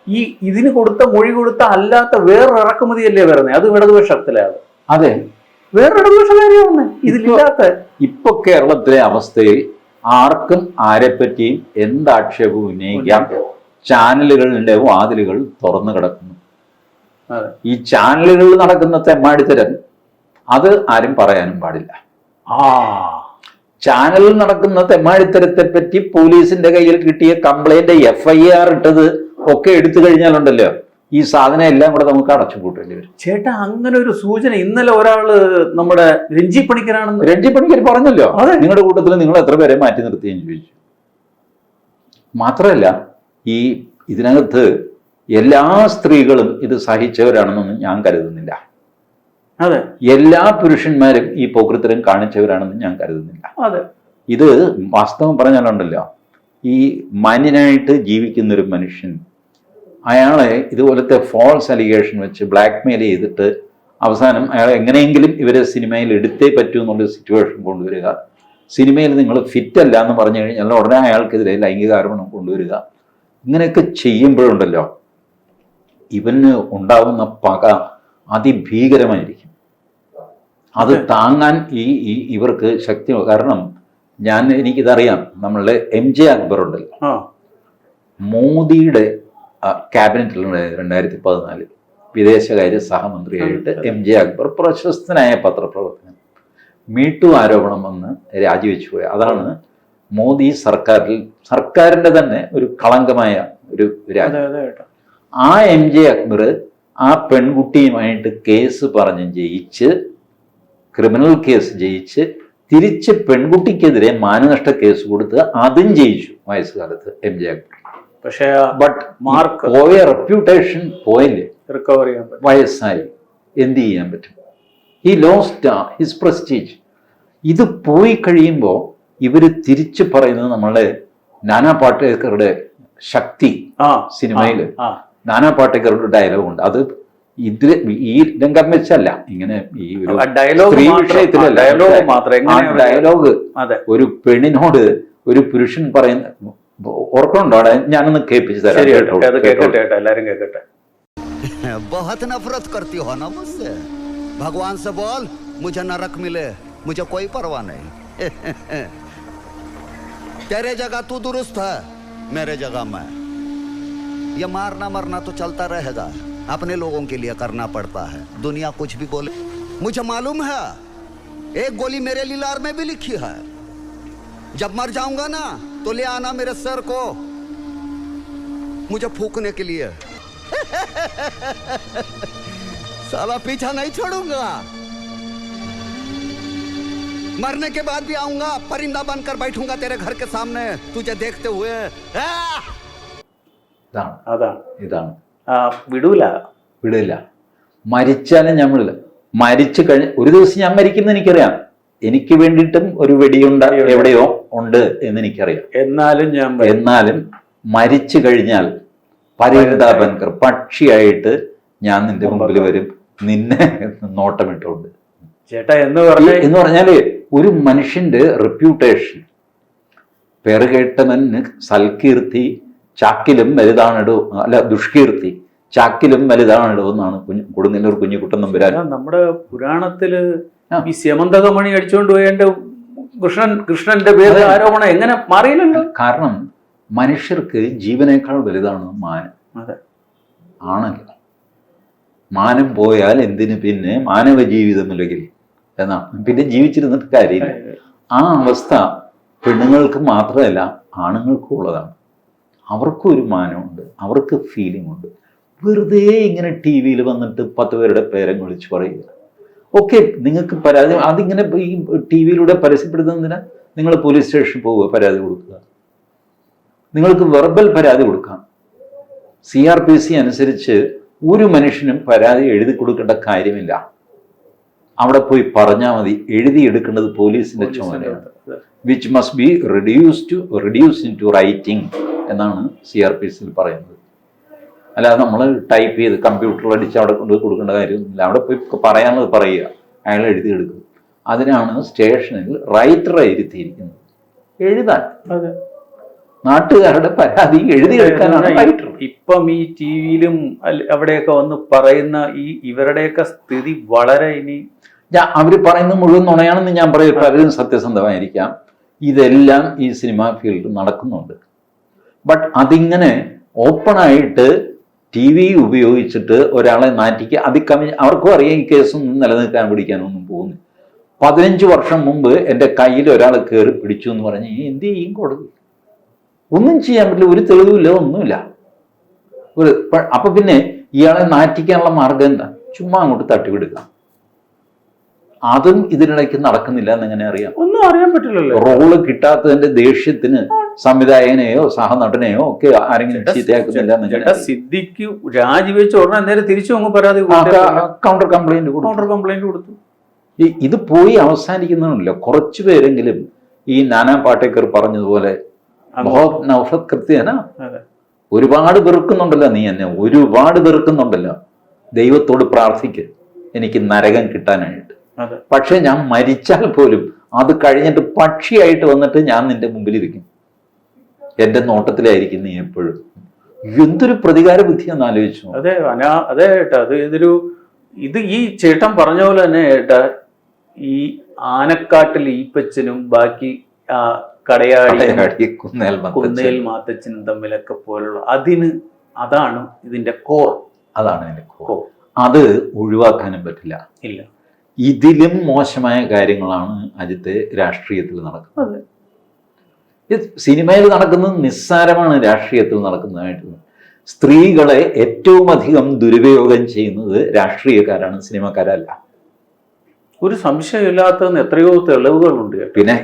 ഈ ഇതിന് കൊടുത്ത മൊഴി കൊടുത്ത അല്ലാത്ത വേറൊരു ഇറക്കുമതിയല്ലേ വരുന്നത്? അത് ഇടതുപക്ഷത്തിലാണ്. അതെ, വേറൊരു ഇടതുപക്ഷക്കാരിയാണ് ഇതിലില്ലാത്ത. ഇപ്പൊ കേരളത്തിലെ അവസ്ഥയിൽ ആർക്കും ആരെപ്പറ്റിയും എന്താക്ഷേപവും ഉന്നയിക്കാം. ചാനലുകളുടെ വാതിലുകൾ തുറന്നു കിടക്കുന്നു. ഈ ചാനലുകളിൽ നടക്കുന്ന തെമ്മാടിത്തരം അത് ആരും പറയാനും പാടില്ല. ചാനലിൽ നടക്കുന്ന തെമ്മാടിത്തരത്തെ പറ്റി പോലീസിന്റെ കയ്യിൽ കിട്ടിയ കംപ്ലൈന്റ് FIR ഇട്ടത് ഒക്കെ എടുത്തു കഴിഞ്ഞാലുണ്ടല്ലോ, ഈ സാധനം എല്ലാം കൂടെ നമുക്ക് അടച്ചു കൂട്ടേണ്ടി വരും. ചേട്ടാ, അങ്ങനെ ഒരു സൂചന ഇന്നലെ ഒരാള് നമ്മുടെ രഞ്ജി പണിക്കരാണെന്ന് രഞ്ജി പണിക്കർ പറഞ്ഞല്ലോ. നിങ്ങളുടെ കൂട്ടത്തിൽ നിങ്ങൾ എത്ര പേരെ മാറ്റി നിർത്തിയെന്ന് ചോദിച്ചു. മാത്രമല്ല, ഈ ഇതിനകത്ത് എല്ലാ സ്ത്രീകളും ഇത് സഹിച്ചവരാണെന്നൊന്നും ഞാൻ കരുതുന്നില്ല. അതെ, എല്ലാ പുരുഷന്മാരും ഈ പോക്രിത്തരം കാണിച്ചവരാണെന്ന് ഞാൻ കരുതുന്നില്ല. അതെ, ഇത് വാസ്തവം പറഞ്ഞാലുണ്ടല്ലോ, ഈ മാന്യനായിട്ട് ജീവിക്കുന്നൊരു മനുഷ്യൻ അയാളെ ഇതുപോലത്തെ ഫോൾസ് അലിഗേഷൻ വെച്ച് ബ്ലാക്ക് മെയിൽ ചെയ്തിട്ട് അവസാനം അയാൾ എങ്ങനെയെങ്കിലും ഇവരെ സിനിമയിൽ എടുത്തേ പറ്റൂ എന്നുള്ളൊരു സിറ്റുവേഷൻ കൊണ്ടുവരിക, സിനിമയിൽ നിങ്ങൾ ഫിറ്റ് അല്ല എന്ന് പറഞ്ഞു കഴിഞ്ഞാൽ ഉടനെ അയാൾക്കെതിരെ ലൈംഗിക ആരോപണം കൊണ്ടുവരിക, ഇങ്ങനെയൊക്കെ ചെയ്യുമ്പോഴുണ്ടല്ലോ ഇവന് ഉണ്ടാവുന്ന പക അതിഭീകരമായിരിക്കും. അത് താങ്ങാൻ ഇവർക്ക് ശക്തി. കാരണം എനിക്കിതറിയാം, നമ്മളുടെ MJ അക്ബർ ഉണ്ടല്ലോ, മോദിയുടെ ക്യാബിനറ്റിലുണ്ട് 2014 വിദേശകാര്യ സഹമന്ത്രിയായിട്ട് MJ അക്ബർ, പ്രശസ്തനായ പത്രപ്രവർത്തകൻ, മീട്ടു ആരോപണം വന്ന് രാജിവെച്ചു പോയി. അതാണ് മോദി സർക്കാരിന്റെ തന്നെ ഒരു കളങ്കമായ ഒരു രാജ്യം. ആ MJ അക്ബർ ആ പെൺകുട്ടിയുമായിട്ട് കേസ് പറഞ്ഞ് ജയിച്ച്, ക്രിമിനൽ കേസ് ജയിച്ച്, തിരിച്ച് പെൺകുട്ടിക്കെതിരെ മാനനഷ്ട കേസ് കൊടുത്ത് അതും ജയിച്ചു വയസ്സുകാലത്ത് MJ അക്ബർ. പക്ഷേ പോയ റെപ്യൂട്ടേഷൻ പോയില്ലേ, റിക്കവർ ചെയ്യാൻ പറ്റും. വയസ്സായി എന്ത് ചെയ്യാൻ പറ്റും? He lost his prestige. ഇത് പോയി കഴിയുമ്പോൾ ഇവര് തിരിച്ചു പറയുന്നത് നമ്മളുടെ നാനാ പാട്ടേക്കറുടെ ശക്തി സിനിമയിൽ നാനാ പാട്ടേക്കറുടെ ഡയലോഗുണ്ട്. അത് ഈ രംഗം വെച്ചല്ല, ഇങ്ങനെ ഈ ഒരു സ്ത്രീ വിഷയത്തിലല്ല, ഡയലോഗ് ഒരു പെണ്ണിനോട് ഒരു പുരുഷൻ പറയുന്ന ഓർക്കുന്നുണ്ടോ? അവിടെ ഞാനൊന്ന് കേൾപ്പിച്ചു തരാം. എല്ലാരും കേൾക്കട്ടെ. बहुत नफरत करती हो ना मुझसे, भगवान से बोल मुझे नरक मिले, मुझे कोई परवाह नहीं। तेरे जगह तू दुरुस्त है, मेरे जगह मैं। ये मारना मरना तो चलता रहेगा, अपने लोगों के लिए करना पड़ता है, दुनिया कुछ भी बोले। मुझे मालूम है एक गोली मेरे लीलार में भी लिखी है, जब मर जाऊंगा ना तो ले आना मेरे सर को मुझे फूकने के लिए। साला पीछा नहीं छोड़ूंगा, मरने के बाद भी आऊंगा, परिंदा बनकर बैठूंगा तेरे घर के सामने तुझे देखते हुए। ഇതാണ് വിടൂല. മരിച്ചാലും ഞമ്മളില്ല. മരിച്ചു കഴിഞ്ഞ ഒരു ദിവസം ഞാൻ മരിക്കുന്ന എനിക്കറിയാം, എനിക്ക് വേണ്ടിയിട്ടും ഒരു വെടിയുണ്ട എവിടെയോ ഉണ്ട് എന്ന് എനിക്കറിയാം. എന്നാലും മരിച്ചു കഴിഞ്ഞാൽ പരിന്ദാ ബൻകർ പക്ഷിയായിട്ട് ഞാൻ നിന്റെ മുമ്പിൽ വരും, നിന്നെ നോട്ടമിട്ടുണ്ട്. ചേട്ടാ എന്ന് പറഞ്ഞാല് ഒരു മനുഷ്യന്റെ റെപ്യൂട്ടേഷൻ, പേറുകേട്ടവന് സൽകീർത്തി ചാക്കിലും വലുതാണിടോ, അല്ല ദുഷ്കീർത്തി ചാക്കിലും വലുതാണിടോ എന്നാണ് കൊടുങ്ങല്ലൂർ കുഞ്ഞിക്കുട്ടൻ നമ്പുരാൻ. നമ്മുടെ പുരാണത്തില് ഈ സ്യമന്തകമണി അടിച്ചുകൊണ്ട് പോയ കൃഷ്ണന്റെ പേര് ആരോപണം എങ്ങനെ മാറിയില്ലല്ലോ. കാരണം മനുഷ്യർക്ക് ജീവനേക്കാൾ വലുതാണ് മാനം. ആണല്ലോ, മാനം പോയാൽ എന്തിന് പിന്നെ മാനവ ജീവിതമില്ലെങ്കിൽ എന്നാ പിന്നെ ജീവിച്ചിരുന്നിട്ട് കാര്യമില്ല. ആ അവസ്ഥ പെണ്ണുങ്ങൾക്ക് മാത്രമല്ല ആണുങ്ങൾക്കും ഉള്ളതാണ്. അവർക്കും ഒരു മാനമുണ്ട്, അവർക്ക് ഫീലിംഗ് ഉണ്ട്. വെറുതെ ഇങ്ങനെ TV-യിൽ വന്നിട്ട് 10 പേരുടെ പേരം വിളിച്ച് പറയുക. ഓക്കെ, നിങ്ങൾക്ക് പരാതി, അതിങ്ങനെ ഈ TV-യിലൂടെ പരസ്യപ്പെടുത്തുന്നതിന് നിങ്ങൾ പോലീസ് സ്റ്റേഷനിൽ പോവുക, പരാതി കൊടുക്കുക. നിങ്ങൾക്ക് വെർബൽ പരാതി കൊടുക്കാം. CRPC അനുസരിച്ച് ഒരു മനുഷ്യനും പരാതി എഴുതി കൊടുക്കേണ്ട കാര്യമില്ല. അവിടെ പോയി പറഞ്ഞാൽ മതി. എഴുതിയെടുക്കേണ്ടത് പോലീസിന്റെ ചുമതലയാണ്. Which must be reduce into writing എന്നാണ് CRPC പറയുന്നത്. അല്ലാതെ നമ്മൾ ടൈപ്പ് ചെയ്ത് കമ്പ്യൂട്ടറിൽ അടിച്ച് അവിടെ കൊണ്ട് കൊടുക്കേണ്ട കാര്യമൊന്നുമില്ല. അവിടെ പോയി പറയാനുള്ളത് പറയുക, അയാൾ എഴുതിയെടുക്കും. അതിനാണ് സ്റ്റേഷനിൽ റൈറ്ററെ ഇരുത്തിയിരിക്കുന്നത്, എഴുതാൻ. നാട്ടുകാരുടെ പരാതി എഴുതിയെടുക്കാനാണ് റൈറ്റർ. ഇപ്പം ഈ TV-യിലും അവിടെയൊക്കെ വന്ന് പറയുന്ന ഇവരുടെയൊക്കെ സ്ഥിതി വളരെ അവര് പറയുന്നത് മുഴുവൻ നുണയാണെന്ന് ഞാൻ പറയും. പലരും സത്യസന്ധമായിരിക്കാം. ഇതെല്ലാം ഈ സിനിമാ ഫീൽഡിൽ നടക്കുന്നുണ്ട്. ബട്ട് അതിങ്ങനെ ഓപ്പണായിട്ട് TV ഉപയോഗിച്ചിട്ട് ഒരാളെ നാറ്റിക്കുക, അവർക്കും അറിയാം ഈ കേസൊന്നും നിലനിൽക്കാൻ പിടിക്കാനൊന്നും പോകുന്നു. 15 വർഷം മുമ്പ് എൻ്റെ കയ്യിൽ ഒരാൾ കയറി പിടിച്ചു എന്ന് പറഞ്ഞ് എന്ത് ചെയ്യും കോടതി? ഒന്നും ചെയ്യാൻ പറ്റില്ല, ഒരു തെളിവില്ല, ഒന്നുമില്ല. അപ്പൊ പിന്നെ ഇയാളെ നാറ്റിക്കാനുള്ള മാർഗം എന്താ? ചുമ്മാ അങ്ങോട്ട് തട്ടിവിടുക. അതും ഇതിനിടയ്ക്ക് നടക്കുന്നില്ല എന്നെങ്ങനെ അറിയാം? ഒന്നും അറിയാൻ പറ്റില്ലല്ലോ. റോള് കിട്ടാത്തതിന്റെ ദേഷ്യത്തിന് സംവിധായകനെയോ സഹനടനെയോ ഒക്കെ ആരെങ്കിലും ചീത്തയാക്കുന്നില്ല. സിദ്ദിഖ് രാജിവെച്ച ഉടനെ നേരെ തിരിച്ചു പരാതി കൗണ്ടർ കംപ്ലൈന്റ് കൊടുത്തു. ഇത് പോയി അവസാനിക്കുന്നില്ല. കുറച്ചു പേരെങ്കിലും ഈ നാനാ പാട്ടേക്കർ പറഞ്ഞതുപോലെ ഒരുപാട് വെറുക്കുന്നുണ്ടല്ലോ നീ എന്നെ, ഒരുപാട് വെറുക്കുന്നുണ്ടല്ലോ. ദൈവത്തോട് പ്രാർത്ഥിക്ക് എനിക്ക് നരകം കിട്ടാനായിട്ട്. അതെ. പക്ഷെ ഞാൻ മരിച്ചാൽ പോലും അത് കഴിഞ്ഞിട്ട് പക്ഷിയായിട്ട് വന്നിട്ട് ഞാൻ നിന്റെ മുമ്പിലിരിക്കും, എന്റെ നോട്ടത്തിലായിരിക്കും നീ എപ്പോഴും. എന്തൊരു പ്രതികാര ബുദ്ധിയെന്ന് ആലോചിച്ചു. അതെ അതെ ഏട്ടാ, ഇത് ഈ ചേട്ടൻ പറഞ്ഞ പോലെ തന്നെ ഏട്ടാ, ഈ ആനക്കാട്ടിൽ ഈപ്പച്ചനും ബാക്കി കടയാടി കുന്നേൽ മാത്തച്ഛനും തമ്മിലൊക്കെ പോലുള്ള അതാണ് ഇതിന്റെ കോർ. അതാണ് ഇതിന്റെ കോർ. അത് ഒഴിവാക്കാനും പറ്റില്ല. ഇല്ല. ഇതിലും മോശമായ കാര്യങ്ങളാണ് അജിത്തെ രാഷ്ട്രീയത്തിൽ നടക്കുന്നത്. സിനിമയിൽ നടക്കുന്നത് നിസ്സാരമാണ്, രാഷ്ട്രീയത്തിൽ നടക്കുന്നതായിട്ട്. സ്ത്രീകളെ ഏറ്റവും അധികം ദുരുപയോഗം ചെയ്യുന്നത് രാഷ്ട്രീയക്കാരാണ്, സിനിമക്കാരല്ല. ഒരു സംശയമില്ലാത്തതെന്ന് എത്രയോ തെളിവുകളുണ്ട്. പിന്നെ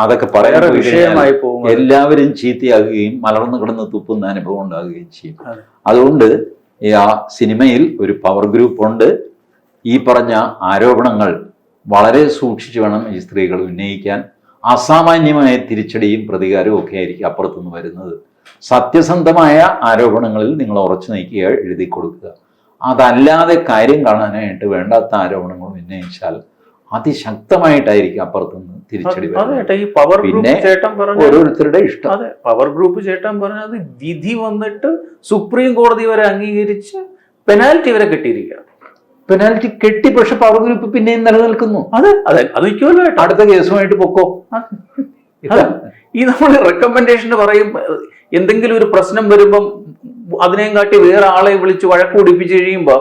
അതൊക്കെ പറയാൻ വിഷയമായി പോകും. എല്ലാവരും ചീത്തയാകുകയും മലർന്നു കിടന്ന് തുപ്പുന്ന അനുഭവം ഉണ്ടാകുകയും ചെയ്യും. അതുകൊണ്ട് ആ സിനിമയിൽ ഒരു പവർ ഗ്രൂപ്പ് ഉണ്ട്. ഈ പറഞ്ഞ ആരോപണങ്ങൾ വളരെ സൂക്ഷിച്ചു വേണം ഈ സ്ത്രീകൾ ഉന്നയിക്കാൻ. അസാമാന്യമായ തിരിച്ചടിയും പ്രതികാരവും ഒക്കെ ആയിരിക്കും അപ്പുറത്തുനിന്ന് വരുന്നത്. സത്യസന്ധമായ ആരോപണങ്ങളിൽ നിങ്ങൾ ഉറച്ചു നിൽക്കുക, എഴുതി കൊടുക്കുക. അതല്ലാതെ കാര്യം കാണാനായിട്ട് വേണ്ടാത്ത ആരോപണങ്ങൾ ഉന്നയിച്ചാൽ അതിശക്തമായിട്ടായിരിക്കും അപ്പുറത്തുനിന്ന് തിരിച്ചടി വരുന്നത്. പിന്നെ ഓരോരുത്തരുടെ ഇഷ്ടം. അതെ, പവർ ഗ്രൂപ്പ് ചേട്ടൻ പറഞ്ഞത് വിധി വന്നിട്ട് സുപ്രീം കോടതി വരെ അംഗീകരിച്ച് പെനാൽറ്റി വരെ കിട്ടിയിരിക്കുകയാണ്. പെനാൽറ്റി കെട്ടി, പക്ഷെ പവർ ഗ്രൂപ്പ് പിന്നെയും നിലനിൽക്കുന്നു. അതെ അതെ, അത് നിൽക്കുമല്ലോ. അടുത്ത കേസുമായിട്ട് പൊക്കോ. ഈ നമ്മൾ റെക്കമെൻഡേഷന് പറയും, എന്തെങ്കിലും ഒരു പ്രശ്നം വരുമ്പം അതിനെയും കാട്ടി വേറെ ആളെ വിളിച്ച് വഴക്ക് പിടിപ്പിച്ച് കഴിയുമ്പോ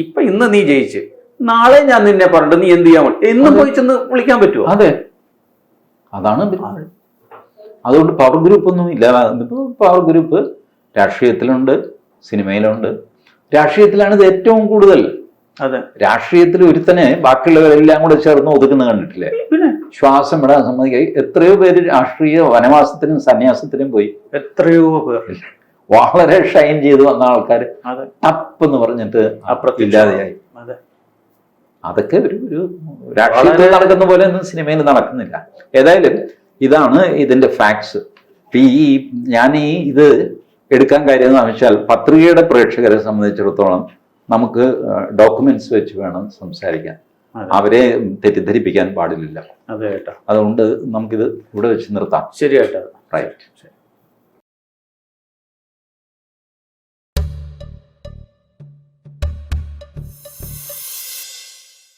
ഇപ്പൊ ഇന്ന് നീ ജയിച്ച്, നാളെ ഞാൻ നിന്നെ പറഞ്ഞിട്ട് നീ എന്ത് ചെയ്യാൻ പറ്റും എന്നും പോയി ചെന്ന് വിളിക്കാൻ പറ്റുമോ? അതെ, അതാണ്. അതുകൊണ്ട് പവർ ഗ്രൂപ്പ് ഒന്നും ഇല്ല. Power group രാഷ്ട്രീയത്തിലുണ്ട്, സിനിമയിലുണ്ട്. രാഷ്ട്രീയത്തിലാണ് ഇത് ഏറ്റവും കൂടുതൽ. അതെ, രാഷ്ട്രീയത്തിൽ ഒരുത്തനെ ബാക്കിയുള്ളവരെല്ലാം കൂടെ ചേർന്ന് ഒതുക്കുന്ന കണ്ടിട്ടില്ലേ? പിന്നെ ശ്വാസം വിടാൻ സമ്മതിക്കായി എത്രയോ പേര് രാഷ്ട്രീയ വനവാസത്തിനും സന്യാസത്തിനും പോയി. എത്രയോ പേർ വളരെ ഷൈൻ ചെയ്ത് വന്ന ആൾക്കാർ ടപ്പെന്ന് പറഞ്ഞിട്ട് ഇല്ലാതെയായി. അതൊക്കെ ഒരു രാഷ്ട്രീയത്തിൽ നടക്കുന്ന പോലെ ഒന്നും സിനിമയിൽ നടക്കുന്നില്ല. ഏതായാലും ഇതാണ് ഇതിന്റെ ഫാക്ട്സ്. ഞാൻ ഇത് എടുക്കാൻ കാര്യം എന്ന് വെച്ചാൽ പത്രികയുടെ പ്രേക്ഷകരെ സംബന്ധിച്ചിടത്തോളം നമുക്ക് ഡോക്യുമെന്റ്സ് വെച്ച് വേണം സംസാരിക്കാൻ. അവരെ തെറ്റിദ്ധരിപ്പിക്കാൻ പാടില്ല. അതെ ഏട്ടാ, അതുകൊണ്ട് നമുക്കിത് ഇവിടെ വെച്ച് നിർത്താം. ശരി ഏട്ടാ. റൈറ്റ്.